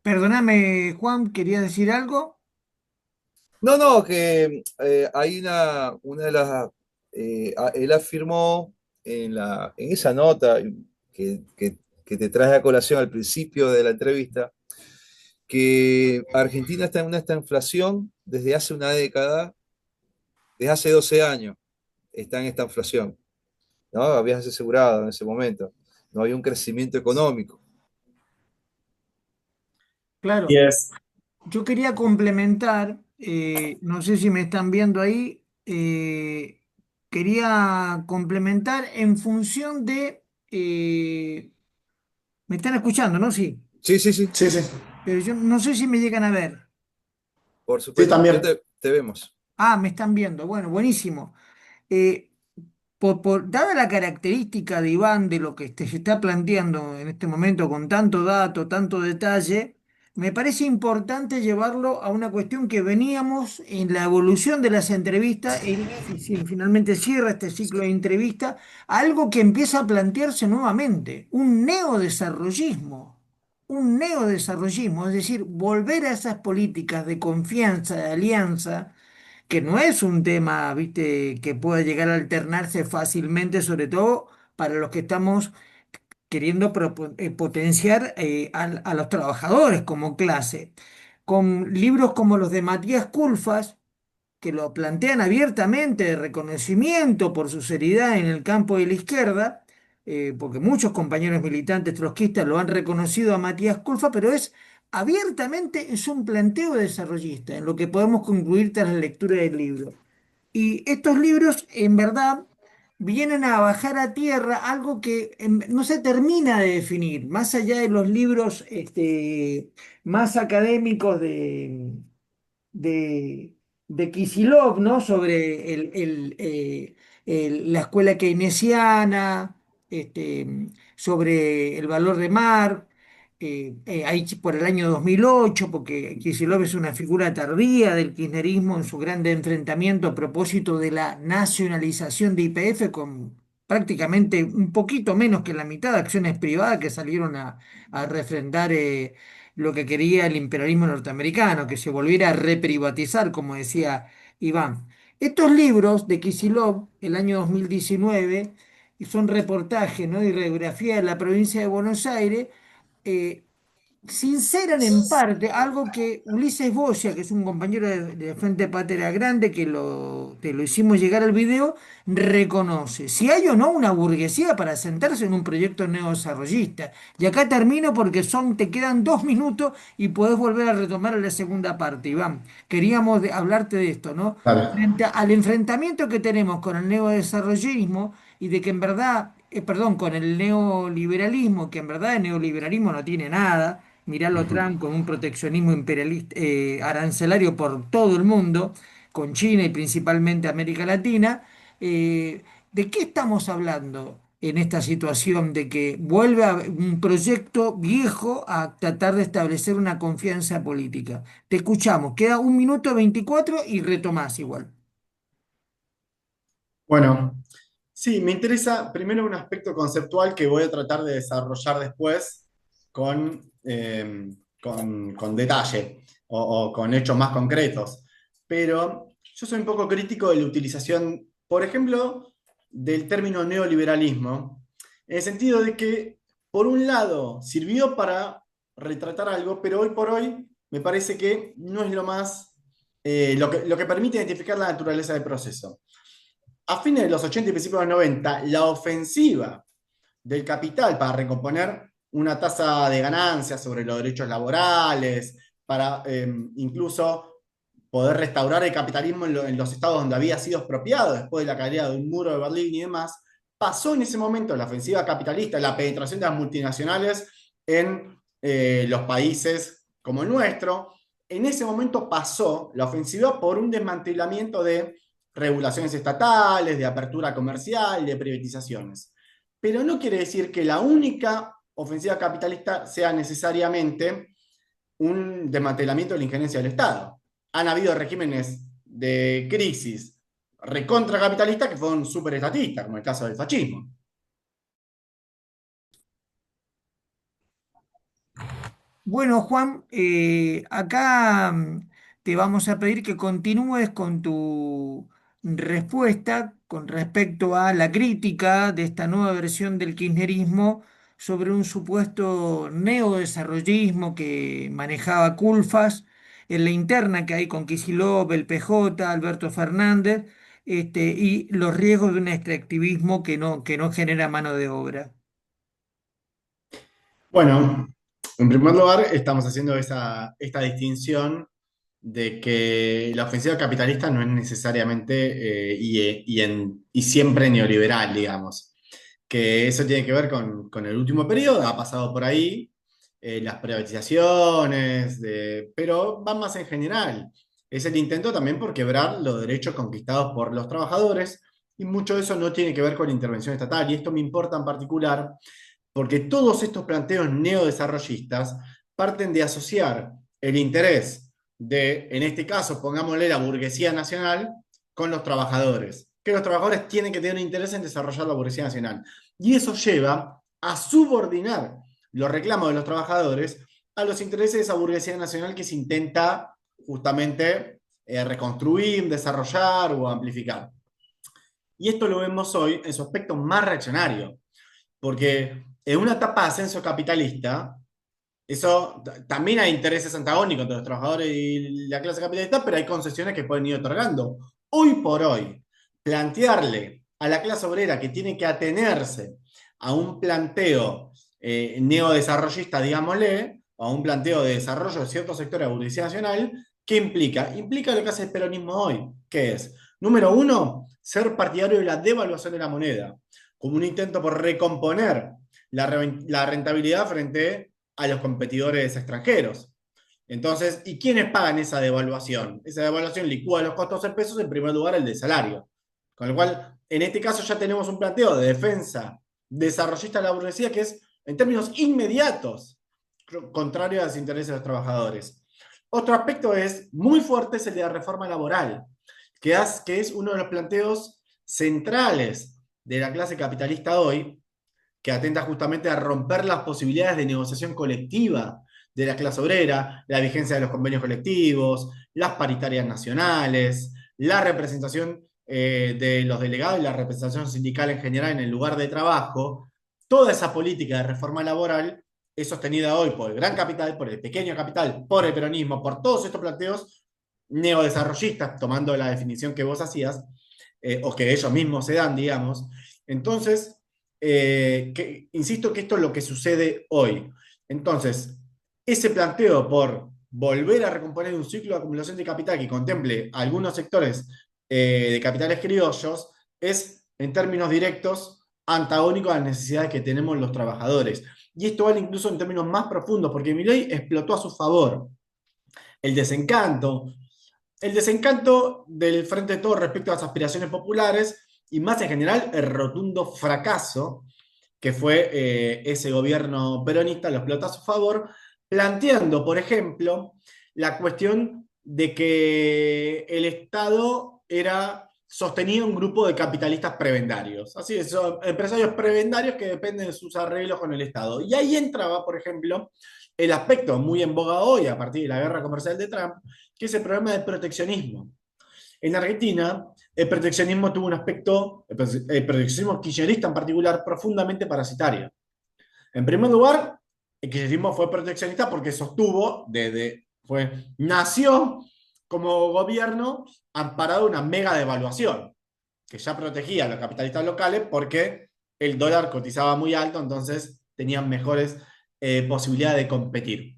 Perdóname, Juan, ¿quería decir algo? No, que hay una de las... él afirmó en esa nota que te traje a colación al principio de la entrevista, que Argentina está en esta inflación desde hace una década, desde hace 12 años está en esta inflación, ¿no? Habías asegurado en ese momento, no había un crecimiento económico. Claro, Yes. Yo quería complementar, no sé si me están viendo ahí, quería complementar en función de, me están escuchando, ¿no? Sí, Sí. pero yo no sé si me llegan a ver. Por supuesto, sí, también. te vemos. Ah, me están viendo, bueno, buenísimo. Eh, dada la característica de Iván de lo que se está planteando en este momento con tanto dato, tanto detalle, me parece importante llevarlo a una cuestión que veníamos en la evolución de las entrevistas, y finalmente cierra este ciclo de entrevistas, algo que empieza a plantearse nuevamente, un neodesarrollismo, es decir, volver a esas políticas de confianza, de alianza que no es un tema, viste, que pueda llegar a alternarse fácilmente, sobre todo para los que estamos queriendo potenciar a los trabajadores como clase. Con libros como los de Matías Culfas, que lo plantean abiertamente de reconocimiento por su seriedad en el campo de la izquierda, porque muchos compañeros militantes trotskistas lo han reconocido a Matías Culfas, pero abiertamente es un planteo desarrollista, en lo que podemos concluir tras la lectura del libro. Y estos libros, en verdad, vienen a bajar a tierra algo que no se termina de definir, más allá de los libros más académicos de, de Kicillof, ¿no? Sobre la escuela keynesiana, sobre el valor de Marx, ahí por el año 2008, porque Kicillof es una figura tardía del kirchnerismo en su gran enfrentamiento a propósito de la nacionalización de YPF con prácticamente un poquito menos que la mitad de acciones privadas que salieron a refrendar lo que quería el imperialismo norteamericano, que se volviera a reprivatizar, como decía Iván. Estos libros de Kicillof, el año 2019, y son reportajes, ¿no? Y radiografía de la provincia de Buenos Aires, eh, sinceran en parte algo que Ulises Bocia, que es un compañero de Frente Patria Grande, te lo hicimos llegar al video, reconoce. Si hay o no una burguesía para sentarse en un proyecto neodesarrollista. Y acá termino porque te quedan 2 minutos y podés volver a retomar la segunda parte, Iván. Queríamos hablarte de esto, ¿no? Claro. Frente al enfrentamiento que tenemos con el neodesarrollismo y de que en verdad, perdón, con el neoliberalismo, que en verdad el neoliberalismo no tiene nada. Miralo Ujú. Trump con un proteccionismo imperialista, arancelario por todo el mundo, con China y principalmente América Latina. ¿De qué estamos hablando en esta situación de que vuelve a un proyecto viejo a tratar de establecer una confianza política? Te escuchamos, queda 1 minuto 24 y retomás igual. Bueno, sí, me interesa primero un aspecto conceptual que voy a tratar de desarrollar después con detalle o con hechos más concretos. Pero yo soy un poco crítico de la utilización, por ejemplo, del término neoliberalismo, en el sentido de que, por un lado, sirvió para retratar algo, pero hoy por hoy me parece que no es lo más, lo que permite identificar la naturaleza del proceso. A fines de los 80 y principios de los 90, la ofensiva del capital para recomponer una tasa de ganancias sobre los derechos laborales, para incluso poder restaurar el capitalismo en los estados donde había sido expropiado después de la caída de un muro de Berlín y demás, pasó en ese momento la ofensiva capitalista, la penetración de las multinacionales en los países como el nuestro. En ese momento pasó la ofensiva por un desmantelamiento de regulaciones estatales, de apertura comercial, de privatizaciones. Pero no quiere decir que la única ofensiva capitalista sea necesariamente un desmantelamiento de la injerencia del Estado. Han habido regímenes de crisis recontracapitalistas que fueron superestatistas, como el caso del fascismo. Bueno, Juan, acá te vamos a pedir que continúes con tu respuesta con respecto a la crítica de esta nueva versión del kirchnerismo sobre un supuesto neodesarrollismo que manejaba Culfas en la interna que hay con Kicillof, el PJ, Alberto Fernández, y los riesgos de un extractivismo que no genera mano de obra. Bueno, en primer lugar, estamos haciendo esta distinción de que la ofensiva capitalista no es necesariamente y siempre neoliberal, digamos. Que eso tiene que ver con el último periodo, ha pasado por ahí, las privatizaciones, pero va más en general. Es el intento también por quebrar los derechos conquistados por los trabajadores, y mucho de eso no tiene que ver con la intervención estatal, y esto me importa en particular porque todos estos planteos neodesarrollistas parten de asociar el interés de, en este caso, pongámosle la burguesía nacional, con los trabajadores. Que los trabajadores tienen que tener un interés en desarrollar la burguesía nacional. Y eso lleva a subordinar los reclamos de los trabajadores a los intereses de esa burguesía nacional que se intenta justamente reconstruir, desarrollar o amplificar. Y esto lo vemos hoy en su aspecto más reaccionario, porque en una etapa de ascenso capitalista, eso también hay intereses antagónicos entre los trabajadores y la clase capitalista, pero hay concesiones que pueden ir otorgando. Hoy por hoy, plantearle a la clase obrera que tiene que atenerse a un planteo neodesarrollista, digámosle, o a un planteo de desarrollo de ciertos sectores de la burguesía nacional, ¿qué implica? Implica lo que hace el peronismo hoy, que es Número uno, ser partidario de la devaluación de la moneda, como un intento por recomponer la rentabilidad frente a los competidores extranjeros. Entonces, ¿y quiénes pagan esa devaluación? Esa devaluación licúa los costos en pesos, en primer lugar el de salario. Con lo cual, en este caso ya tenemos un planteo de defensa desarrollista de la burguesía que es, en términos inmediatos, contrario a los intereses de los trabajadores. Otro aspecto es muy fuerte, es el de la reforma laboral, que es uno de los planteos centrales de la clase capitalista hoy, que atenta justamente a romper las posibilidades de negociación colectiva de la clase obrera, la vigencia de los convenios colectivos, las paritarias nacionales, la representación de los delegados y la representación sindical en general en el lugar de trabajo. Toda esa política de reforma laboral es sostenida hoy por el gran capital, por el pequeño capital, por el peronismo, por todos estos planteos neodesarrollistas, tomando la definición que vos hacías, o que ellos mismos se dan, digamos. Entonces, insisto que esto es lo que sucede hoy. Entonces, ese planteo por volver a recomponer un ciclo de acumulación de capital que contemple algunos sectores de capitales criollos es, en términos directos, antagónico a las necesidades que tenemos los trabajadores. Y esto vale incluso en términos más profundos, porque Milei explotó a su favor el desencanto, el desencanto del Frente de Todos respecto a las aspiraciones populares y más en general el rotundo fracaso que fue ese gobierno peronista, lo explotó a su favor, planteando, por ejemplo, la cuestión de que el Estado era sostenía un grupo de capitalistas prebendarios. Así es, son empresarios prebendarios que dependen de sus arreglos con el Estado. Y ahí entraba, por ejemplo, el aspecto muy en boga hoy, a partir de la guerra comercial de Trump, que es el problema del proteccionismo. En Argentina, el proteccionismo tuvo un aspecto, el proteccionismo kirchnerista en particular, profundamente parasitario. En primer lugar, el kirchnerismo fue proteccionista porque sostuvo, nació como gobierno amparado una mega devaluación, que ya protegía a los capitalistas locales porque el dólar cotizaba muy alto, entonces tenían mejores posibilidades de competir.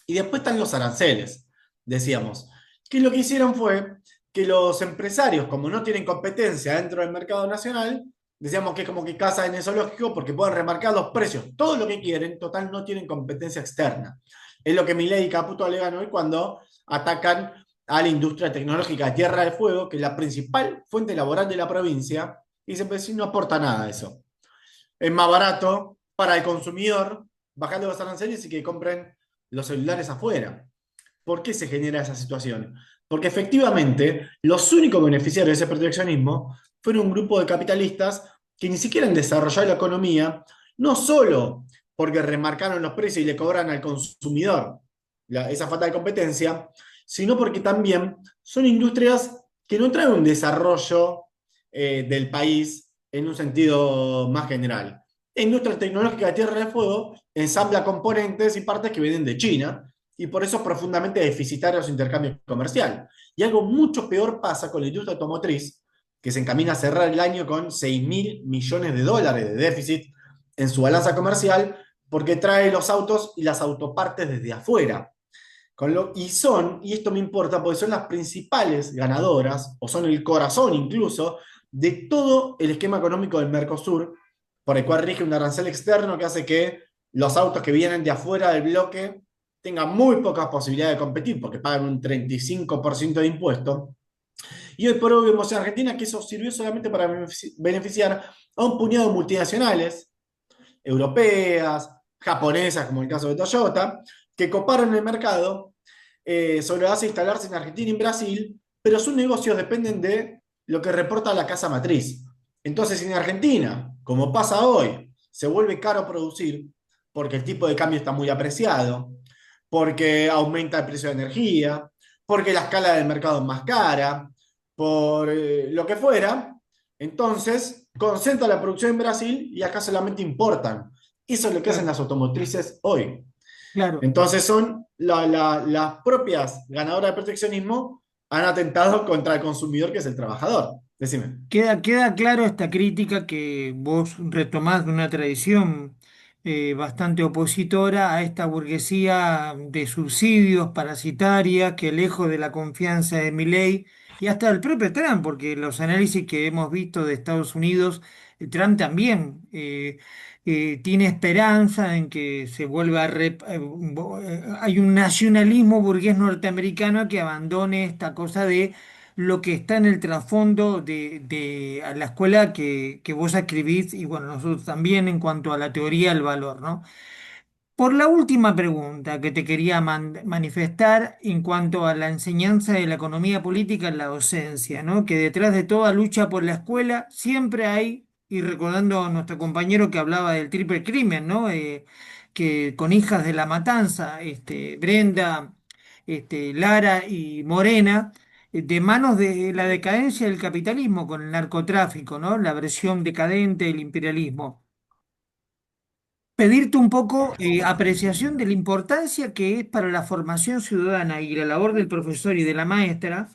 Y después están los aranceles, decíamos, que lo que hicieron fue que los empresarios, como no tienen competencia dentro del mercado nacional, decíamos que es como que casa en eso lógico porque pueden remarcar los precios, todo lo que quieren, total no tienen competencia externa. Es lo que Milei y Caputo alegan hoy cuando atacan a la industria tecnológica de Tierra del Fuego, que es la principal fuente laboral de la provincia, y dicen, pues sí, no aporta nada eso. Es más barato para el consumidor bajarle los aranceles y que compren los celulares afuera. ¿Por qué se genera esa situación? Porque efectivamente los únicos beneficiarios de ese proteccionismo fueron un grupo de capitalistas que ni siquiera han desarrollado la economía, no solo porque remarcaron los precios y le cobran al consumidor esa falta de competencia, sino porque también son industrias que no traen un desarrollo del país en un sentido más general. La industria tecnológica de Tierra del Fuego ensambla componentes y partes que vienen de China, y por eso es profundamente deficitario su intercambio comercial. Y algo mucho peor pasa con la industria automotriz, que se encamina a cerrar el año con 6.000 millones de dólares de déficit en su balanza comercial, porque trae los autos y las autopartes desde afuera. Y esto me importa porque son las principales ganadoras, o son el corazón incluso, de todo el esquema económico del Mercosur, por el cual rige un arancel externo que hace que los autos que vienen de afuera del bloque tengan muy pocas posibilidades de competir, porque pagan un 35% de impuesto. Y hoy por hoy vemos en Argentina que eso sirvió solamente para beneficiar a un puñado de multinacionales, europeas, japonesas, como el caso de Toyota, que coparon el mercado sobre la base de instalarse en Argentina y en Brasil, pero sus negocios dependen de lo que reporta la casa matriz. Entonces, en Argentina, como pasa hoy, se vuelve caro producir porque el tipo de cambio está muy apreciado, porque aumenta el precio de energía, porque la escala del mercado es más cara, por lo que fuera. Entonces, concentra la producción en Brasil y acá solamente importan. Eso es lo que hacen Claro, las automotrices hoy. claro. Entonces son las propias ganadoras de proteccionismo han atentado contra el consumidor que es el trabajador. Decime. Queda claro esta crítica que vos retomás de una tradición bastante opositora a esta burguesía de subsidios parasitaria que lejos de la confianza de Milei Y hasta el propio Trump, porque los análisis que hemos visto de Estados Unidos, Trump también tiene esperanza en que se vuelva hay un nacionalismo burgués norteamericano que abandone esta cosa de lo que está en el trasfondo de a la escuela que vos escribís, y bueno, nosotros también en cuanto a la teoría del valor, ¿no? Por la última pregunta que te quería manifestar en cuanto a la enseñanza de la economía política en la docencia, ¿no? Que detrás de toda lucha por la escuela siempre hay, y recordando a nuestro compañero que hablaba del triple crimen, ¿no? Que con hijas de la matanza, Brenda, Lara y Morena, de manos de la decadencia del capitalismo con el narcotráfico, ¿no? La versión decadente del imperialismo, pedirte un poco apreciación de la importancia que es para la formación ciudadana y la labor del profesor y de la maestra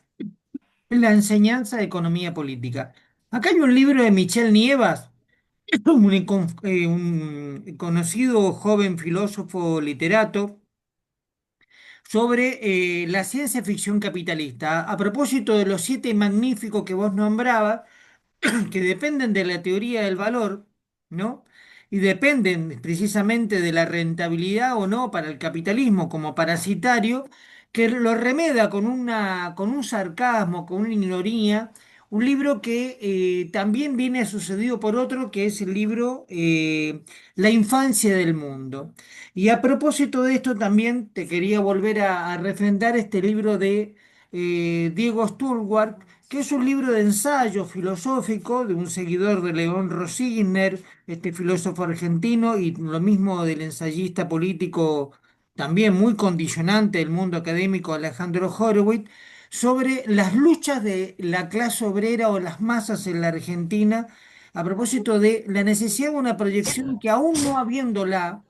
la enseñanza de economía política. Acá hay un libro de Michel Nievas, un conocido joven filósofo literato, sobre la ciencia ficción capitalista. A propósito de los siete magníficos que vos nombrabas, que dependen de la teoría del valor, ¿no? Y dependen precisamente de la rentabilidad o no para el capitalismo como parasitario, que lo remeda con un sarcasmo, con una ironía, un libro que también viene sucedido por otro, que es el libro La infancia del mundo. Y a propósito de esto, también te quería volver a refrendar este libro de Diego Sturwart, que es un libro de ensayo filosófico de un seguidor de León Rosiner, este filósofo argentino, y lo mismo del ensayista político también muy condicionante del mundo académico Alejandro Horowitz, sobre las luchas de la clase obrera o las masas en la Argentina, a propósito de la necesidad de una proyección que aún no habiéndola,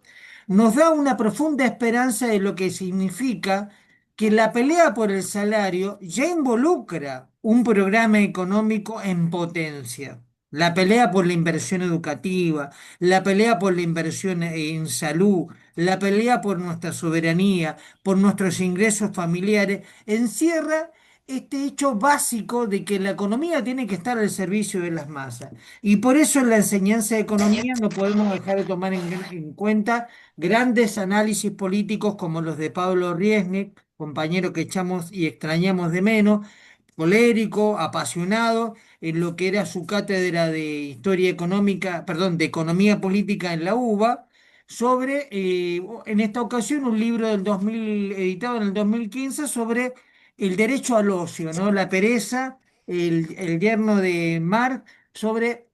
nos da una profunda esperanza de lo que significa que la pelea por el salario ya involucra un programa económico en potencia. La pelea por la inversión educativa, la pelea por la inversión en salud, la pelea por nuestra soberanía, por nuestros ingresos familiares, encierra este hecho básico de que la economía tiene que estar al servicio de las masas. Y por eso en la enseñanza de economía no podemos dejar de tomar en cuenta grandes análisis políticos como los de Pablo Riesnik, compañero que echamos y extrañamos de menos, colérico, apasionado en lo que era su cátedra de historia económica, perdón, de economía política en la UBA, sobre, en esta ocasión, un libro del 2000, editado en el 2015 sobre el derecho al ocio, ¿no? La pereza, el yerno de Marx, sobre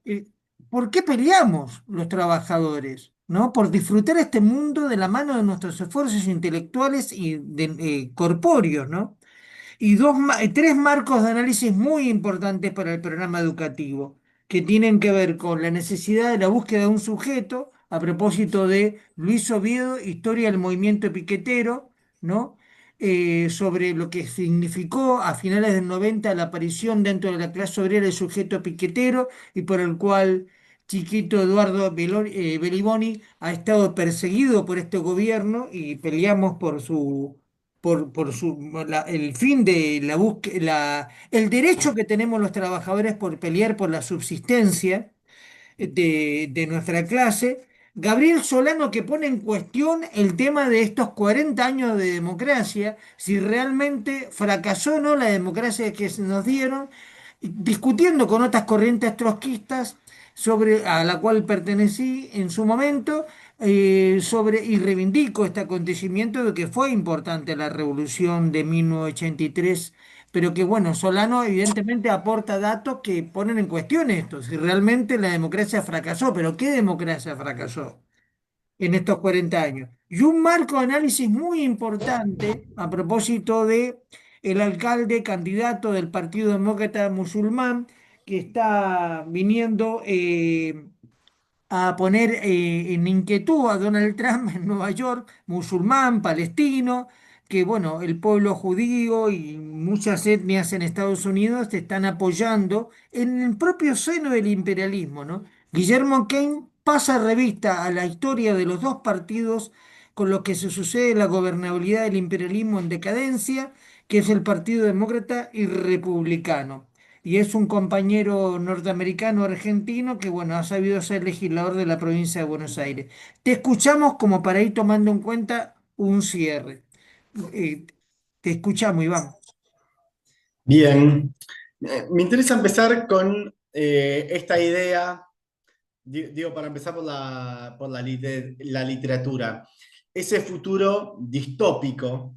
¿por qué peleamos los trabajadores? ¿No? Por disfrutar este mundo de la mano de nuestros esfuerzos intelectuales y corpóreos, ¿no? Y tres marcos de análisis muy importantes para el programa educativo, que tienen que ver con la necesidad de la búsqueda de un sujeto, a propósito de Luis Oviedo, Historia del movimiento piquetero, ¿no? Sobre lo que significó a finales del 90 la aparición dentro de la clase obrera del sujeto piquetero y por el cual Chiquito Eduardo Beliboni ha estado perseguido por este gobierno y peleamos por el fin de la búsqueda, el derecho que tenemos los trabajadores por pelear por la subsistencia de nuestra clase. Gabriel Solano que pone en cuestión el tema de estos 40 años de democracia, si realmente fracasó o no la democracia que se nos dieron, discutiendo con otras corrientes trotskistas sobre, a la cual pertenecí en su momento, y reivindico este acontecimiento de que fue importante la revolución de 1983, pero que bueno, Solano evidentemente aporta datos que ponen en cuestión esto, si realmente la democracia fracasó, pero ¿qué democracia fracasó en estos 40 años? Y un marco de análisis muy importante a propósito de el alcalde candidato del Partido Demócrata Musulmán que está viniendo a poner en inquietud a Donald Trump en Nueva York, musulmán, palestino, que bueno, el pueblo judío y muchas etnias en Estados Unidos te están apoyando en el propio seno del imperialismo, ¿no? Guillermo Kane pasa revista a la historia de los dos partidos con lo que se sucede la gobernabilidad del imperialismo en decadencia, que es el Partido Demócrata y Republicano. Y es un compañero norteamericano argentino que, bueno, ha sabido ser legislador de la provincia de Buenos Aires. Te escuchamos como para ir tomando en cuenta un cierre. Eh, Te escuchamos, Iván. Bien. Me interesa empezar con esta idea, digo, para empezar la literatura. Ese futuro distópico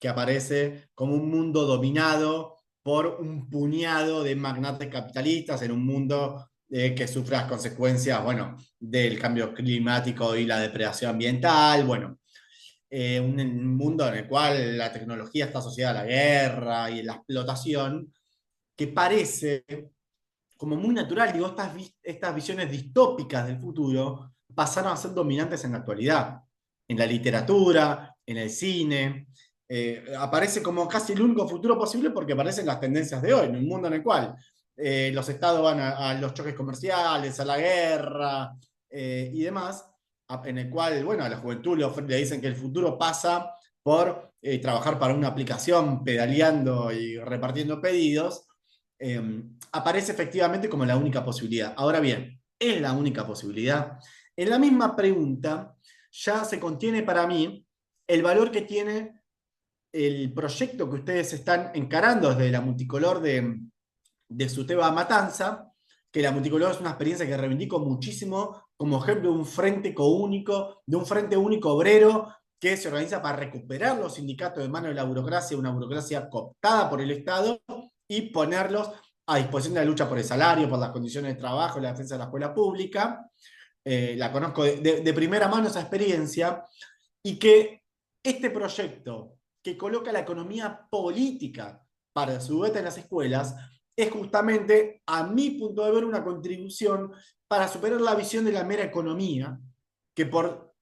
que aparece como un mundo dominado por un puñado de magnates capitalistas en un mundo que sufre las consecuencias, bueno, del cambio climático y la depredación ambiental, bueno, un mundo en el cual la tecnología está asociada a la guerra y la explotación, que parece como muy natural. Digo, estas visiones distópicas del futuro pasaron a ser dominantes en la actualidad, en la literatura, en el cine. Aparece como casi el único futuro posible porque aparecen las tendencias de hoy, en un mundo en el cual los estados van a los choques comerciales, a la guerra y demás, en el cual, bueno, a la juventud le dicen que el futuro pasa por trabajar para una aplicación, pedaleando y repartiendo pedidos. Aparece efectivamente como la única posibilidad. Ahora bien, ¿es la única posibilidad? En la misma pregunta ya se contiene para mí el valor que tiene el proyecto que ustedes están encarando desde la multicolor de Suteba Matanza, que la multicolor es una experiencia que reivindico muchísimo como ejemplo de un frente único, de un frente único obrero que se organiza para recuperar los sindicatos de mano de la burocracia, una burocracia cooptada por el Estado, y ponerlos a disposición de la lucha por el salario, por las condiciones de trabajo, la defensa de la escuela pública. La conozco de primera mano esa experiencia, y que este proyecto que coloca la economía política para su vez en las escuelas es justamente, a mi punto de ver, una contribución para superar la visión de la mera economía, que por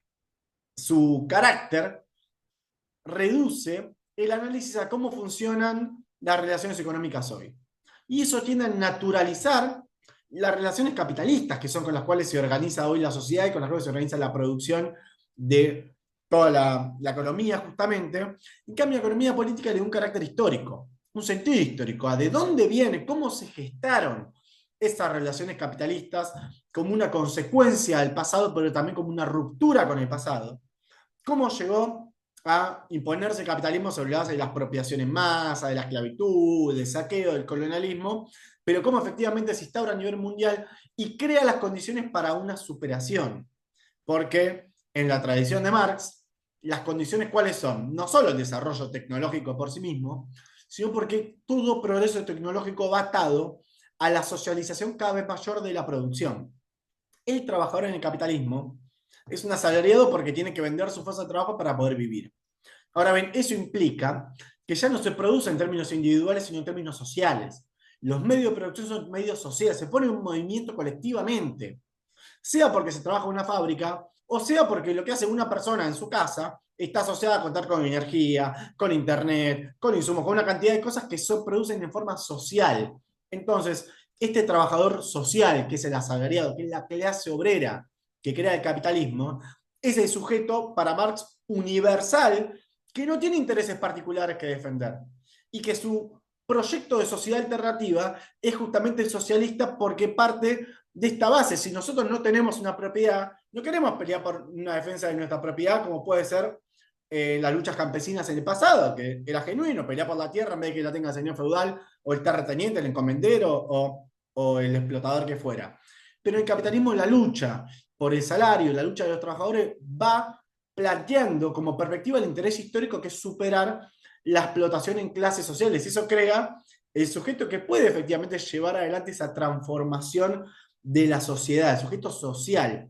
su carácter reduce el análisis a cómo funcionan las relaciones económicas hoy. Y eso tiende a naturalizar las relaciones capitalistas, que son con las cuales se organiza hoy la sociedad y con las cuales se organiza la producción de toda la economía, justamente. En cambio, la economía política le da un carácter histórico, un sentido histórico, a de dónde viene, cómo se gestaron esas relaciones capitalistas como una consecuencia del pasado, pero también como una ruptura con el pasado. ¿Cómo llegó a imponerse el capitalismo sobre la base de la expropiación en masa, de la esclavitud, del saqueo, del colonialismo, pero cómo efectivamente se instaura a nivel mundial y crea las condiciones para una superación? Porque en la tradición de Marx, las condiciones ¿cuáles son? No solo el desarrollo tecnológico por sí mismo, sino porque todo progreso tecnológico va atado a la socialización cada vez mayor de la producción. El trabajador en el capitalismo es un asalariado porque tiene que vender su fuerza de trabajo para poder vivir. Ahora bien, eso implica que ya no se produce en términos individuales, sino en términos sociales. Los medios de producción son medios sociales, se pone un movimiento colectivamente, sea porque se trabaja en una fábrica, o sea porque lo que hace una persona en su casa está asociada a contar con energía, con internet, con insumos, con una cantidad de cosas que se producen en forma social. Entonces, este trabajador social, que es el asalariado, que es la clase obrera que crea el capitalismo, es el sujeto, para Marx, universal, que no tiene intereses particulares que defender. Y que su proyecto de sociedad alternativa es justamente socialista porque parte de esta base. Si nosotros no tenemos una propiedad, no queremos pelear por una defensa de nuestra propiedad, como puede ser las luchas campesinas en el pasado, que era genuino, pelear por la tierra en vez de que la tenga el señor feudal, o el terrateniente, el encomendero, o el explotador que fuera. Pero el capitalismo, la lucha por el salario, la lucha de los trabajadores, va planteando como perspectiva el interés histórico, que es superar la explotación en clases sociales. Eso crea el sujeto que puede efectivamente llevar adelante esa transformación de la sociedad, el sujeto social.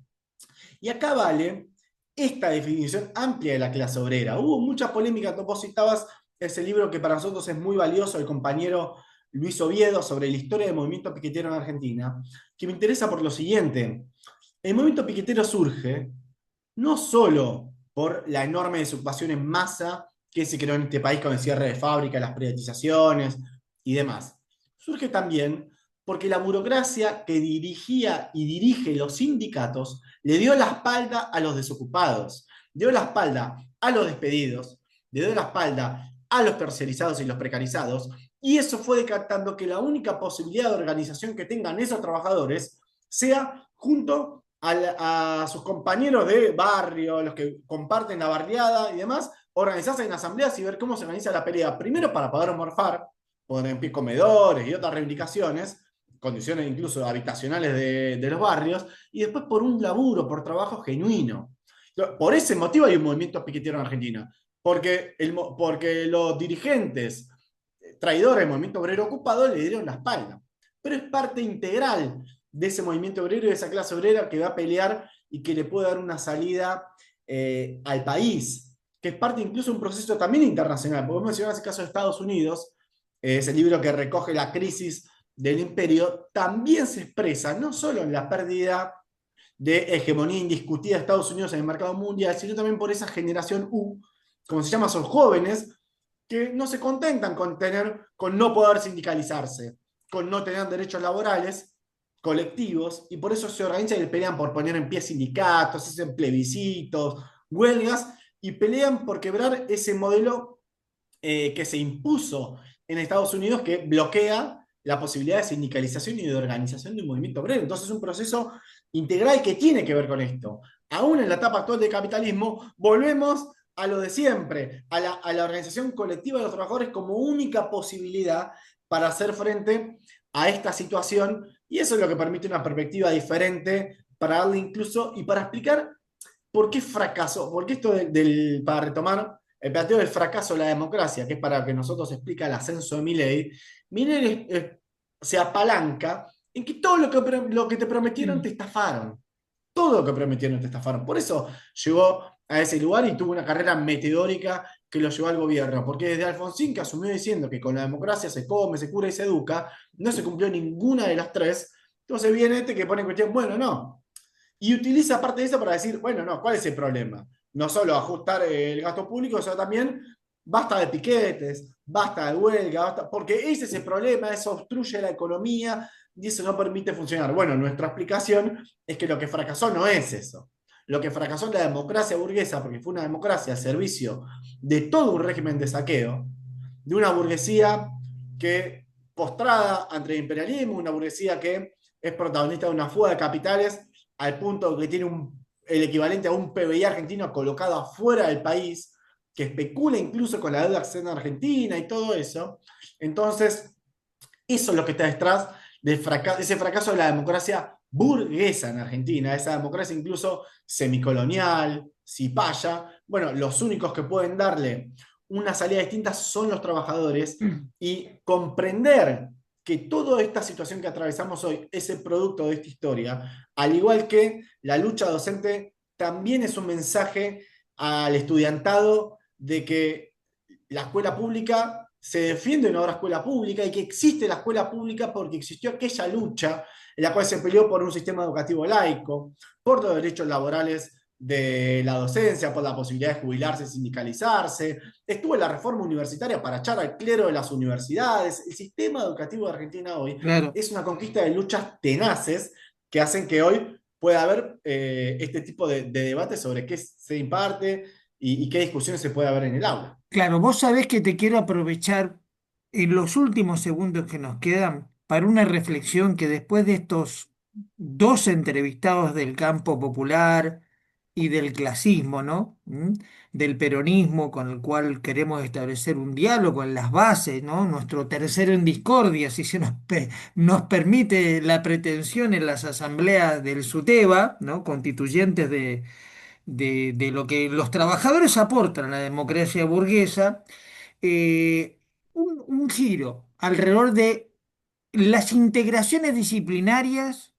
Y acá vale esta definición amplia de la clase obrera. Hubo mucha polémica, vos citabas ese libro que para nosotros es muy valioso, el compañero Luis Oviedo, sobre la historia del movimiento piquetero en Argentina, que me interesa por lo siguiente. El movimiento piquetero surge no solo por la enorme desocupación en masa que se creó en este país con el cierre de fábricas, las privatizaciones y demás. Surge también porque la burocracia que dirigía y dirige los sindicatos le dio la espalda a los desocupados. le dio la espalda a los despedidos, le dio la espalda a los tercerizados y los precarizados, y eso fue decantando que la única posibilidad de organización que tengan esos trabajadores sea junto a sus compañeros de barrio, los que comparten la barriada y demás, organizarse en asambleas y ver cómo se organiza la pelea. Primero para poder morfar, poner en pie comedores y otras reivindicaciones, condiciones incluso habitacionales de los barrios, y después por un laburo, por trabajo genuino. Por ese motivo hay un movimiento piquetero en Argentina, porque los dirigentes traidores del movimiento obrero ocupado le dieron la espalda. Pero es parte integral de ese movimiento obrero y de esa clase obrera que va a pelear y que le puede dar una salida al país, que es parte incluso de un proceso también internacional. Podemos mencionar ese caso de Estados Unidos, ese libro que recoge la crisis del imperio, también se expresa no solo en la pérdida de hegemonía indiscutida de Estados Unidos en el mercado mundial, sino también por esa generación U, como se llama, son jóvenes que no se contentan con no poder sindicalizarse, con no tener derechos laborales colectivos, y por eso se organizan y pelean por poner en pie sindicatos, hacen plebiscitos, huelgas, y pelean por quebrar ese modelo que se impuso en Estados Unidos que bloquea la posibilidad de sindicalización y de organización de un movimiento obrero. Entonces es un proceso integral que tiene que ver con esto. Aún en la etapa actual del capitalismo, volvemos a lo de siempre, a la organización colectiva de los trabajadores como única posibilidad para hacer frente a esta situación, y eso es lo que permite una perspectiva diferente para darle incluso y para explicar por qué fracaso, porque esto para retomar el planteo del fracaso de la democracia, que es para que nosotros explica el ascenso de Milei, Milei se apalanca en que todo lo que te prometieron te estafaron. Todo lo que prometieron te estafaron. Por eso llegó a ese lugar y tuvo una carrera meteórica que lo llevó al gobierno. Porque desde Alfonsín, que asumió diciendo que con la democracia se come, se cura y se educa, no se cumplió ninguna de las tres. Entonces viene este que pone en cuestión, bueno, no, y utiliza parte de eso para decir, bueno, no, ¿cuál es el problema? No solo ajustar el gasto público, sino también basta de piquetes, basta de huelga, porque ese es el problema, eso obstruye la economía y eso no permite funcionar. Bueno, nuestra explicación es que lo que fracasó no es eso. Lo que fracasó es la democracia burguesa, porque fue una democracia al servicio de todo un régimen de saqueo, de una burguesía que postrada ante el imperialismo, una burguesía que es protagonista de una fuga de capitales al punto que tiene el equivalente a un PBI argentino colocado afuera del país, que especula incluso con la deuda externa argentina y todo eso. Entonces, eso es lo que está detrás de ese fracaso de la democracia burguesa en Argentina, esa democracia incluso semicolonial, cipaya. Bueno, los únicos que pueden darle una salida distinta son los trabajadores, y comprender que toda esta situación que atravesamos hoy es el producto de esta historia, al igual que la lucha docente, también es un mensaje al estudiantado de que la escuela pública se defiende en una escuela pública y que existe la escuela pública porque existió aquella lucha en la cual se peleó por un sistema educativo laico, por los derechos laborales de la docencia, por la posibilidad de jubilarse, sindicalizarse. Estuvo la reforma universitaria para echar al clero de las universidades. El sistema educativo de Argentina hoy Claro. es una conquista de luchas tenaces que hacen que hoy pueda haber este tipo de debate sobre qué se imparte y qué discusiones se puede haber en el aula. Claro, vos sabés que te quiero aprovechar en los últimos segundos que nos quedan para una reflexión que después de estos dos entrevistados del campo popular y del clasismo, ¿no? Del peronismo con el cual queremos establecer un diálogo en las bases, ¿no? Nuestro tercero en discordia, si se nos permite la pretensión en las asambleas del SUTEBA, ¿no? Constituyentes de lo que los trabajadores aportan a la democracia burguesa, un giro alrededor de las integraciones disciplinarias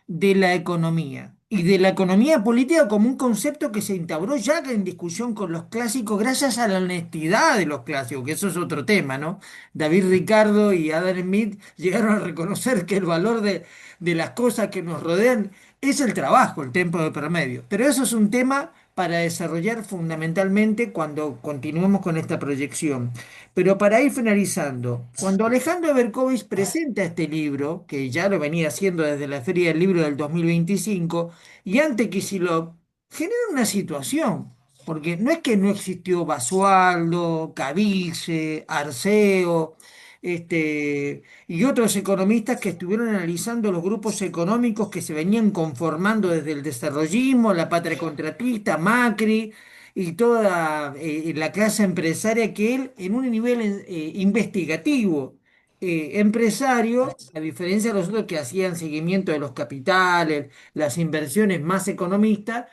de la economía y de la economía política como un concepto que se instauró ya en discusión con los clásicos gracias a la honestidad de los clásicos, que eso es otro tema, ¿no? David Ricardo y Adam Smith llegaron a reconocer que el valor de las cosas que nos rodean es el trabajo, el tiempo de promedio. Pero eso es un tema para desarrollar fundamentalmente cuando continuemos con esta proyección. Pero para ir finalizando, cuando Alejandro Berkovich presenta este libro, que ya lo venía haciendo desde la Feria del Libro del 2025, y ante Kicillof, genera una situación. porque no es que no existió Basualdo, Cavicce, Arceo, y otros economistas que estuvieron analizando los grupos económicos que se venían conformando desde el desarrollismo, la patria contratista, Macri y toda la clase empresaria que él, en un nivel investigativo, empresario, a diferencia de los otros que hacían seguimiento de los capitales, las inversiones más economistas,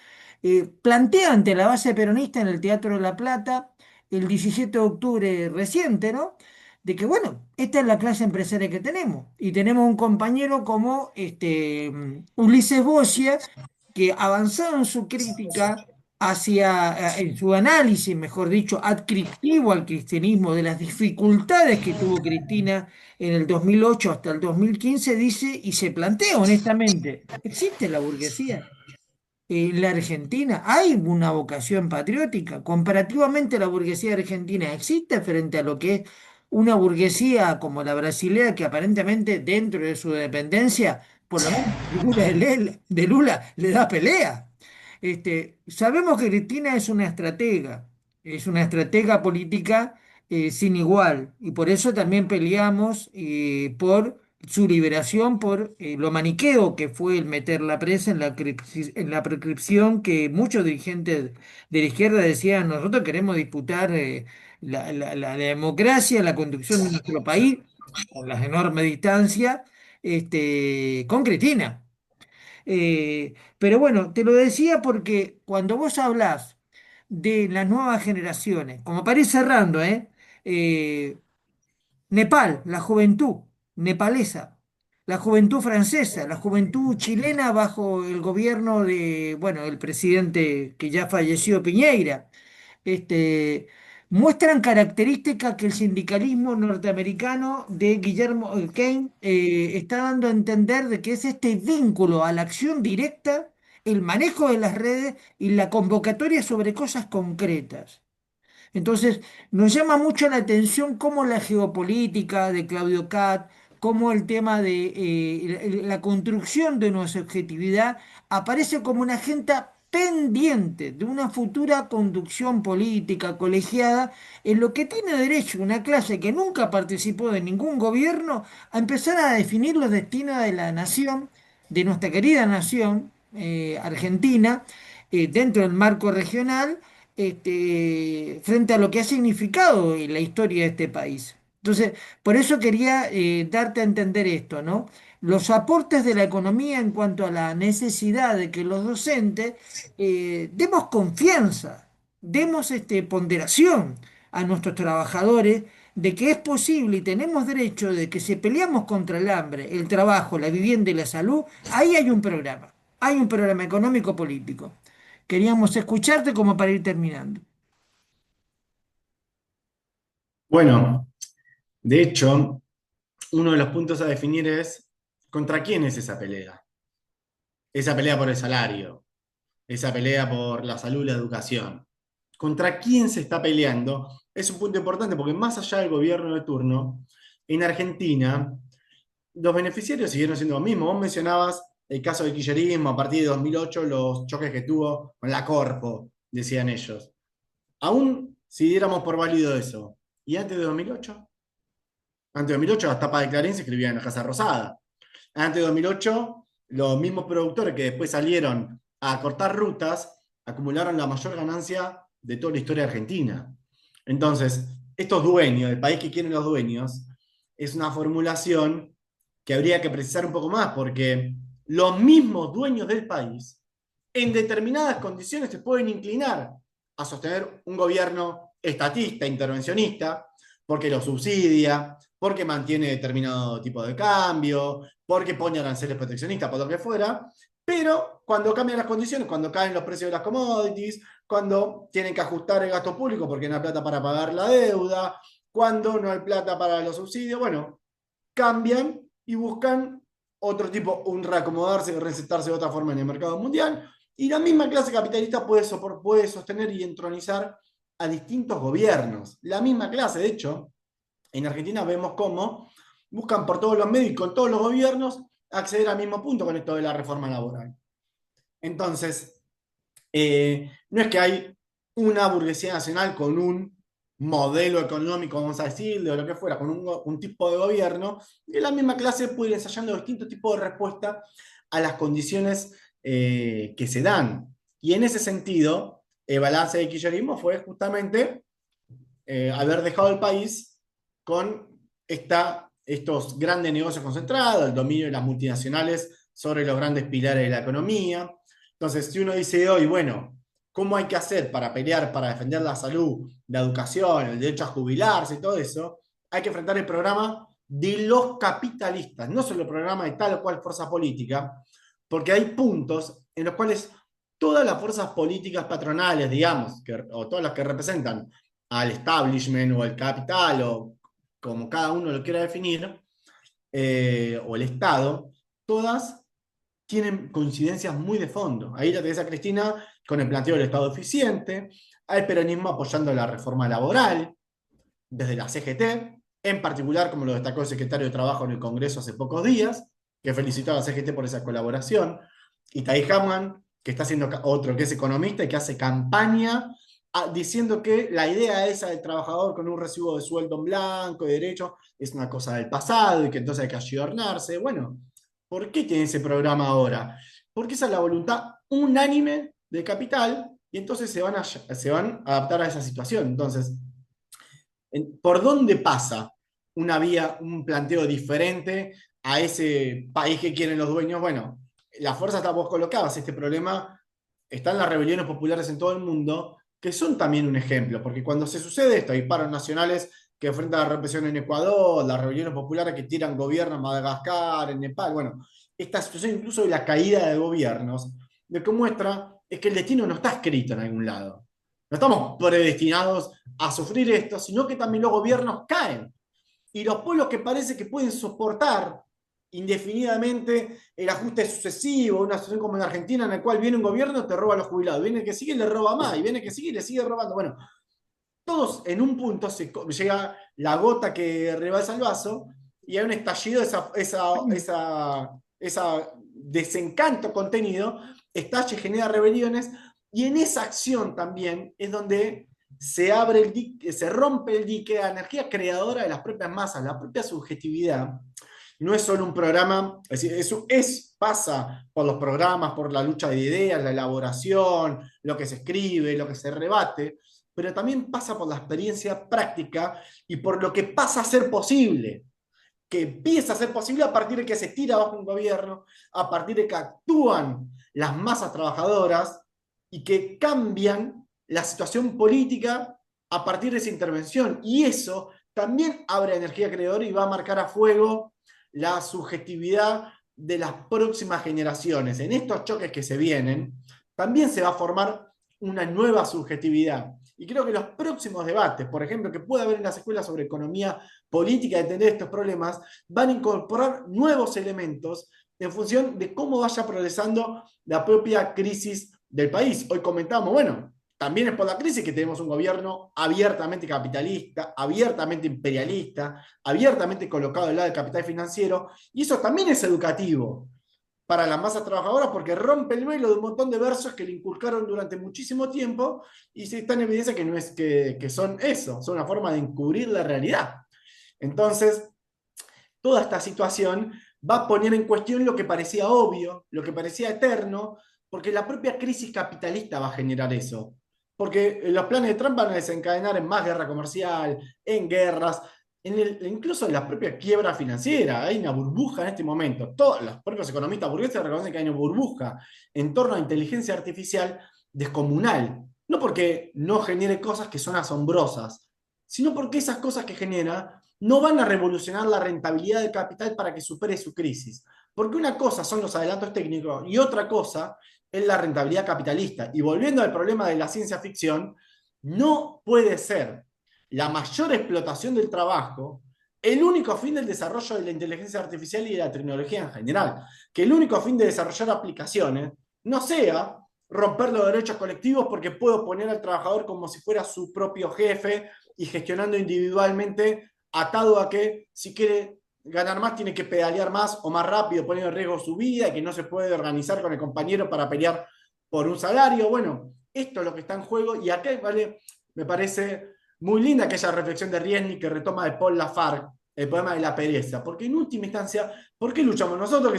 plantea ante la base peronista en el Teatro de la Plata el 17 de octubre reciente, ¿no? De que, bueno, esta es la clase empresaria que tenemos. Y tenemos un compañero como Ulises Bocia, que avanzado en su crítica hacia, en su análisis, mejor dicho, adscriptivo al cristianismo, de las dificultades que tuvo Cristina en el 2008 hasta el 2015, dice y se plantea honestamente, ¿existe la burguesía? En la Argentina hay una vocación patriótica. Comparativamente, la burguesía argentina existe frente a lo que es una burguesía como la brasileña, que aparentemente dentro de su dependencia, por lo menos la figura de Lula le da pelea. Sabemos que Cristina es una estratega política sin igual, y por eso también peleamos por su liberación, por lo maniqueo que fue el meter la presa en en la prescripción, que muchos dirigentes de la izquierda decían: nosotros queremos disputar la democracia, la conducción de nuestro país, con las enormes distancias, con Cristina. Pero bueno, te lo decía porque cuando vos hablás de las nuevas generaciones, como para ir cerrando, Eh, Nepal, la juventud nepalesa, la juventud francesa, la juventud chilena bajo el gobierno de, bueno, el presidente que ya falleció, Piñeira, este, muestran características que el sindicalismo norteamericano de Guillermo Keynes está dando a entender de que es este vínculo a la acción directa, el manejo de las redes y la convocatoria sobre cosas concretas. Entonces, nos llama mucho la atención cómo la geopolítica de Claudio Cat, cómo el tema de la construcción de nuestra objetividad aparece como una agenda pendiente de una futura conducción política colegiada, en lo que tiene derecho una clase que nunca participó de ningún gobierno a empezar a definir los destinos de la nación, de nuestra querida nación Argentina, dentro del marco regional, frente a lo que ha significado en la historia de este país. Entonces, por eso quería darte a entender esto, ¿no? Los aportes de la economía en cuanto a la necesidad de que los docentes demos confianza, demos ponderación a nuestros trabajadores de que es posible y tenemos derecho, de que si peleamos contra el hambre, el trabajo, la vivienda y la salud, ahí hay un programa económico político. Queríamos escucharte como para ir terminando. Bueno, de hecho, uno de los puntos a definir es ¿contra quién es esa pelea? Esa pelea por el salario, esa pelea por la salud y la educación. ¿Contra quién se está peleando? Es un punto importante porque más allá del gobierno de turno, en Argentina los beneficiarios siguieron siendo los mismos. Vos mencionabas el caso del kirchnerismo a partir de 2008, los choques que tuvo con la Corpo, decían ellos. Aún si diéramos por válido eso, ¿y antes de 2008? Antes de 2008 las tapas de Clarín se escribían en la Casa Rosada. Antes de 2008, los mismos productores que después salieron a cortar rutas acumularon la mayor ganancia de toda la historia argentina. Entonces, estos dueños, el país que quieren los dueños, es una formulación que habría que precisar un poco más, porque los mismos dueños del país, en determinadas condiciones, se pueden inclinar a sostener un gobierno estatista, intervencionista, porque lo subsidia, porque mantiene determinado tipo de cambio, porque pone aranceles proteccionistas, por lo que fuera, pero cuando cambian las condiciones, cuando caen los precios de las commodities, cuando tienen que ajustar el gasto público porque no hay plata para pagar la deuda, cuando no hay plata para los subsidios, bueno, cambian y buscan otro tipo, un reacomodarse, reinsertarse de otra forma en el mercado mundial, y la misma clase capitalista puede sostener y entronizar a distintos gobiernos. La misma clase, de hecho, en Argentina vemos cómo buscan por todos los medios y con todos los gobiernos acceder al mismo punto con esto de la reforma laboral. Entonces, no es que hay una burguesía nacional con un modelo económico, vamos a decirle, o lo que fuera, con un tipo de gobierno, y la misma clase puede ir ensayando distintos tipos de respuesta a las condiciones que se dan. Y en ese sentido, el balance del kirchnerismo fue justamente haber dejado el país con estos grandes negocios concentrados, el dominio de las multinacionales sobre los grandes pilares de la economía. Entonces, si uno dice hoy, bueno, ¿cómo hay que hacer para pelear, para defender la salud, la educación, el derecho a jubilarse y todo eso? Hay que enfrentar el programa de los capitalistas, no solo el programa de tal o cual fuerza política, porque hay puntos en los cuales todas las fuerzas políticas patronales, digamos, o todas las que representan al establishment o al capital, o como cada uno lo quiera definir, o el Estado, todas tienen coincidencias muy de fondo. Ahí la tenés a Cristina con el planteo del Estado eficiente, al peronismo apoyando la reforma laboral, desde la CGT, en particular, como lo destacó el secretario de Trabajo en el Congreso hace pocos días, que felicitó a la CGT por esa colaboración, y Tai Hamman, que está haciendo otro que es economista y que hace campaña diciendo que la idea esa del trabajador con un recibo de sueldo en blanco, de derecho, es una cosa del pasado y que entonces hay que ayornarse. Bueno, ¿por qué tiene ese programa ahora? Porque esa es la voluntad unánime del capital y entonces se van a adaptar a esa situación. Entonces, ¿por dónde pasa una vía, un planteo diferente a ese país que quieren los dueños? Bueno, la fuerza está vos colocabas, este problema está en las rebeliones populares en todo el mundo, que son también un ejemplo, porque cuando se sucede esto, hay paros nacionales que enfrentan la represión en Ecuador, las rebeliones populares que tiran gobierno en Madagascar, en Nepal, bueno, esta situación incluso de la caída de gobiernos, lo que muestra es que el destino no está escrito en algún lado. No estamos predestinados a sufrir esto, sino que también los gobiernos caen. Y los pueblos que parece que pueden soportar indefinidamente el ajuste sucesivo, una situación como en Argentina en la cual viene un gobierno, te roba a los jubilados, viene el que sigue y le roba más, y viene el que sigue y le sigue robando. Bueno, todos en un punto llega la gota que rebalsa el vaso y hay un estallido de esa desencanto contenido, estalla y genera rebeliones, y en esa acción también es donde se abre el dique, se rompe el dique, la energía creadora de las propias masas, la propia subjetividad. No es solo un programa, es decir, pasa por los programas, por la lucha de ideas, la elaboración, lo que se escribe, lo que se rebate, pero también pasa por la experiencia práctica y por lo que pasa a ser posible, que empieza a ser posible a partir de que se tira bajo un gobierno, a partir de que actúan las masas trabajadoras y que cambian la situación política a partir de esa intervención. Y eso también abre energía creadora y va a marcar a fuego la subjetividad de las próximas generaciones. En estos choques que se vienen, también se va a formar una nueva subjetividad. Y creo que los próximos debates, por ejemplo, que puede haber en las escuelas sobre economía política, de entender estos problemas, van a incorporar nuevos elementos en función de cómo vaya progresando la propia crisis del país. Hoy comentamos, bueno, también es por la crisis que tenemos un gobierno abiertamente capitalista, abiertamente imperialista, abiertamente colocado del lado del capital financiero, y eso también es educativo para las masas trabajadoras porque rompe el velo de un montón de versos que le inculcaron durante muchísimo tiempo y se está en evidencia que no es que son eso, son una forma de encubrir la realidad. Entonces, toda esta situación va a poner en cuestión lo que parecía obvio, lo que parecía eterno, porque la propia crisis capitalista va a generar eso. Porque los planes de Trump van a desencadenar en más guerra comercial, en guerras, incluso en la propia quiebra financiera. Hay una burbuja en este momento. Todos los propios economistas burgueses reconocen que hay una burbuja en torno a inteligencia artificial descomunal. No porque no genere cosas que son asombrosas, sino porque esas cosas que genera no van a revolucionar la rentabilidad del capital para que supere su crisis. Porque una cosa son los adelantos técnicos y otra cosa es la rentabilidad capitalista. Y volviendo al problema de la ciencia ficción, no puede ser la mayor explotación del trabajo el único fin del desarrollo de la inteligencia artificial y de la tecnología en general. Que el único fin de desarrollar aplicaciones no sea romper los derechos colectivos porque puedo poner al trabajador como si fuera su propio jefe y gestionando individualmente, atado a que si quiere ganar más tiene que pedalear más o más rápido, poniendo en riesgo su vida y que no se puede organizar con el compañero para pelear por un salario. Bueno, esto es lo que está en juego, y acá vale, me parece muy linda aquella reflexión de Riesnik que retoma de Paul Lafargue, el poema de la pereza, porque en última instancia, ¿por qué luchamos nosotros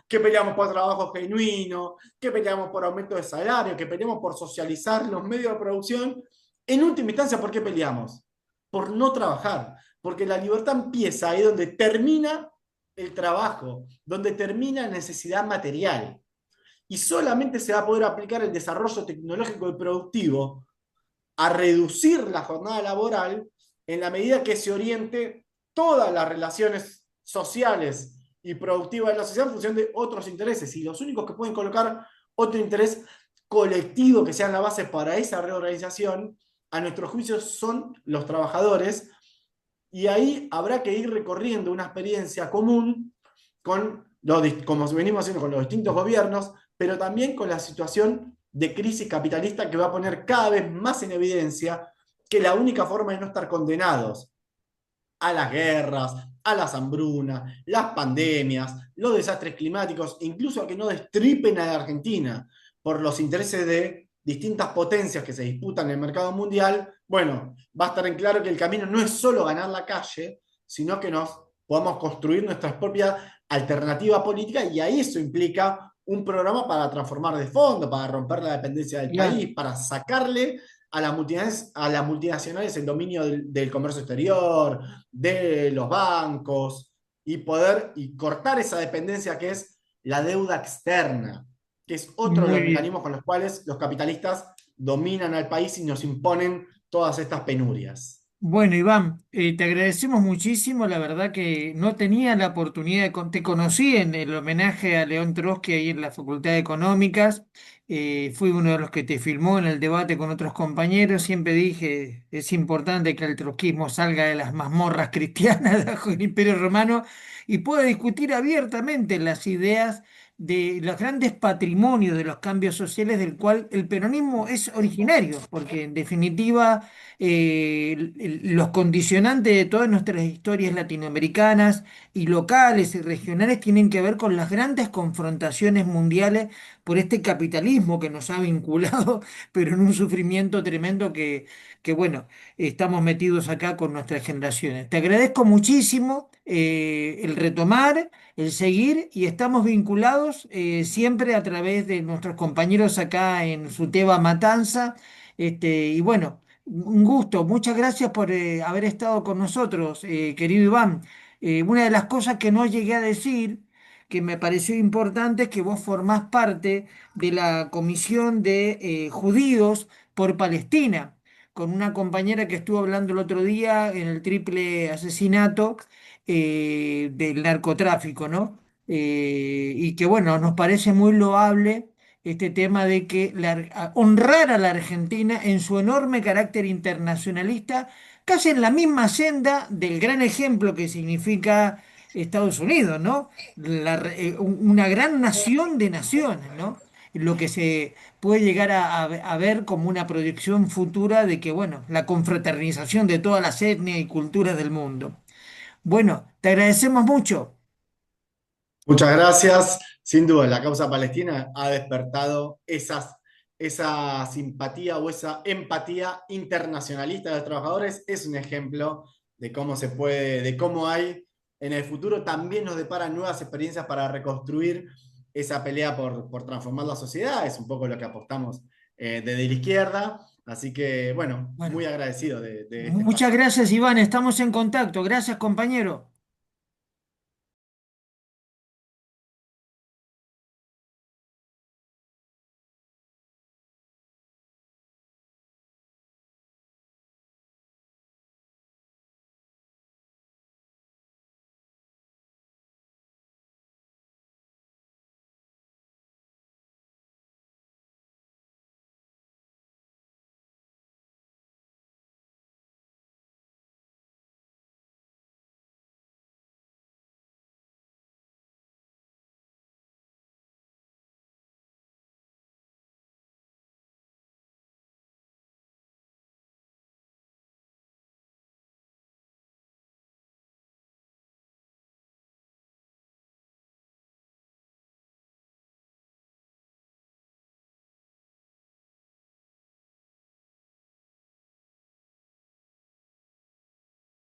que peleamos por trabajo genuino, que peleamos por aumento de salario, que peleamos por socializar los medios de producción? En última instancia, ¿por qué peleamos? Por no trabajar, porque la libertad empieza ahí donde termina el trabajo, donde termina la necesidad material. Y solamente se va a poder aplicar el desarrollo tecnológico y productivo a reducir la jornada laboral en la medida que se oriente todas las relaciones sociales y productivas de la sociedad en función de otros intereses. Y los únicos que pueden colocar otro interés colectivo que sea la base para esa reorganización, a nuestro juicio, son los trabajadores. Y ahí habrá que ir recorriendo una experiencia común con como venimos haciendo con los distintos gobiernos, pero también con la situación de crisis capitalista que va a poner cada vez más en evidencia que la única forma de no estar condenados a las guerras, a las hambrunas, las pandemias, los desastres climáticos, incluso a que no destripen a la Argentina por los intereses de distintas potencias que se disputan en el mercado mundial, bueno, va a estar en claro que el camino no es solo ganar la calle, sino que nos podamos construir nuestra propia alternativa política, y ahí eso implica un programa para transformar de fondo, para romper la dependencia del Claro. país, para sacarle a las multinacionales el dominio del comercio exterior, de los bancos, y cortar esa dependencia que es la deuda externa, que es otro de Muy los bien. mecanismos con los cuales los capitalistas dominan al país y nos imponen todas estas penurias. Bueno, Iván, te agradecemos muchísimo. La verdad que no tenía la oportunidad te conocí en el homenaje a León Trotsky ahí en la Facultad de Económicas. Fui uno de los que te filmó en el debate con otros compañeros. Siempre dije, es importante que el trotskismo salga de las mazmorras cristianas bajo el Imperio Romano y pueda discutir abiertamente las ideas de los grandes patrimonios de los cambios sociales del cual el peronismo es originario, porque en definitiva los condicionantes de todas nuestras historias latinoamericanas y locales y regionales tienen que ver con las grandes confrontaciones mundiales por este capitalismo que nos ha vinculado, pero en un sufrimiento tremendo bueno, estamos metidos acá con nuestras generaciones. Te agradezco muchísimo el retomar, el seguir y estamos vinculados siempre a través de nuestros compañeros acá en Suteba Matanza. Y bueno. Un gusto, muchas gracias por haber estado con nosotros, querido Iván. Una de las cosas que no llegué a decir, que me pareció importante, es que vos formás parte de la Comisión de Judíos por Palestina, con una compañera que estuvo hablando el otro día en el triple asesinato del narcotráfico, ¿no? Y que bueno, nos parece muy loable este tema de que honrar a la Argentina en su enorme carácter internacionalista, casi en la misma senda del gran ejemplo que significa Estados Unidos, ¿no? Una gran nación de naciones, ¿no? Lo que se puede llegar a ver como una proyección futura de que, bueno, la confraternización de todas las etnias y culturas del mundo. Bueno, te agradecemos mucho. Muchas gracias. Sin duda, la causa palestina ha despertado esa simpatía o esa empatía internacionalista de los trabajadores. Es un ejemplo de cómo se puede, de cómo hay en el futuro también nos deparan nuevas experiencias para reconstruir esa pelea por transformar la sociedad. Es un poco lo que apostamos desde la izquierda. Así que, bueno, muy Bueno, agradecido de este muchas espacio. gracias, Iván. Estamos en contacto. Gracias, compañero.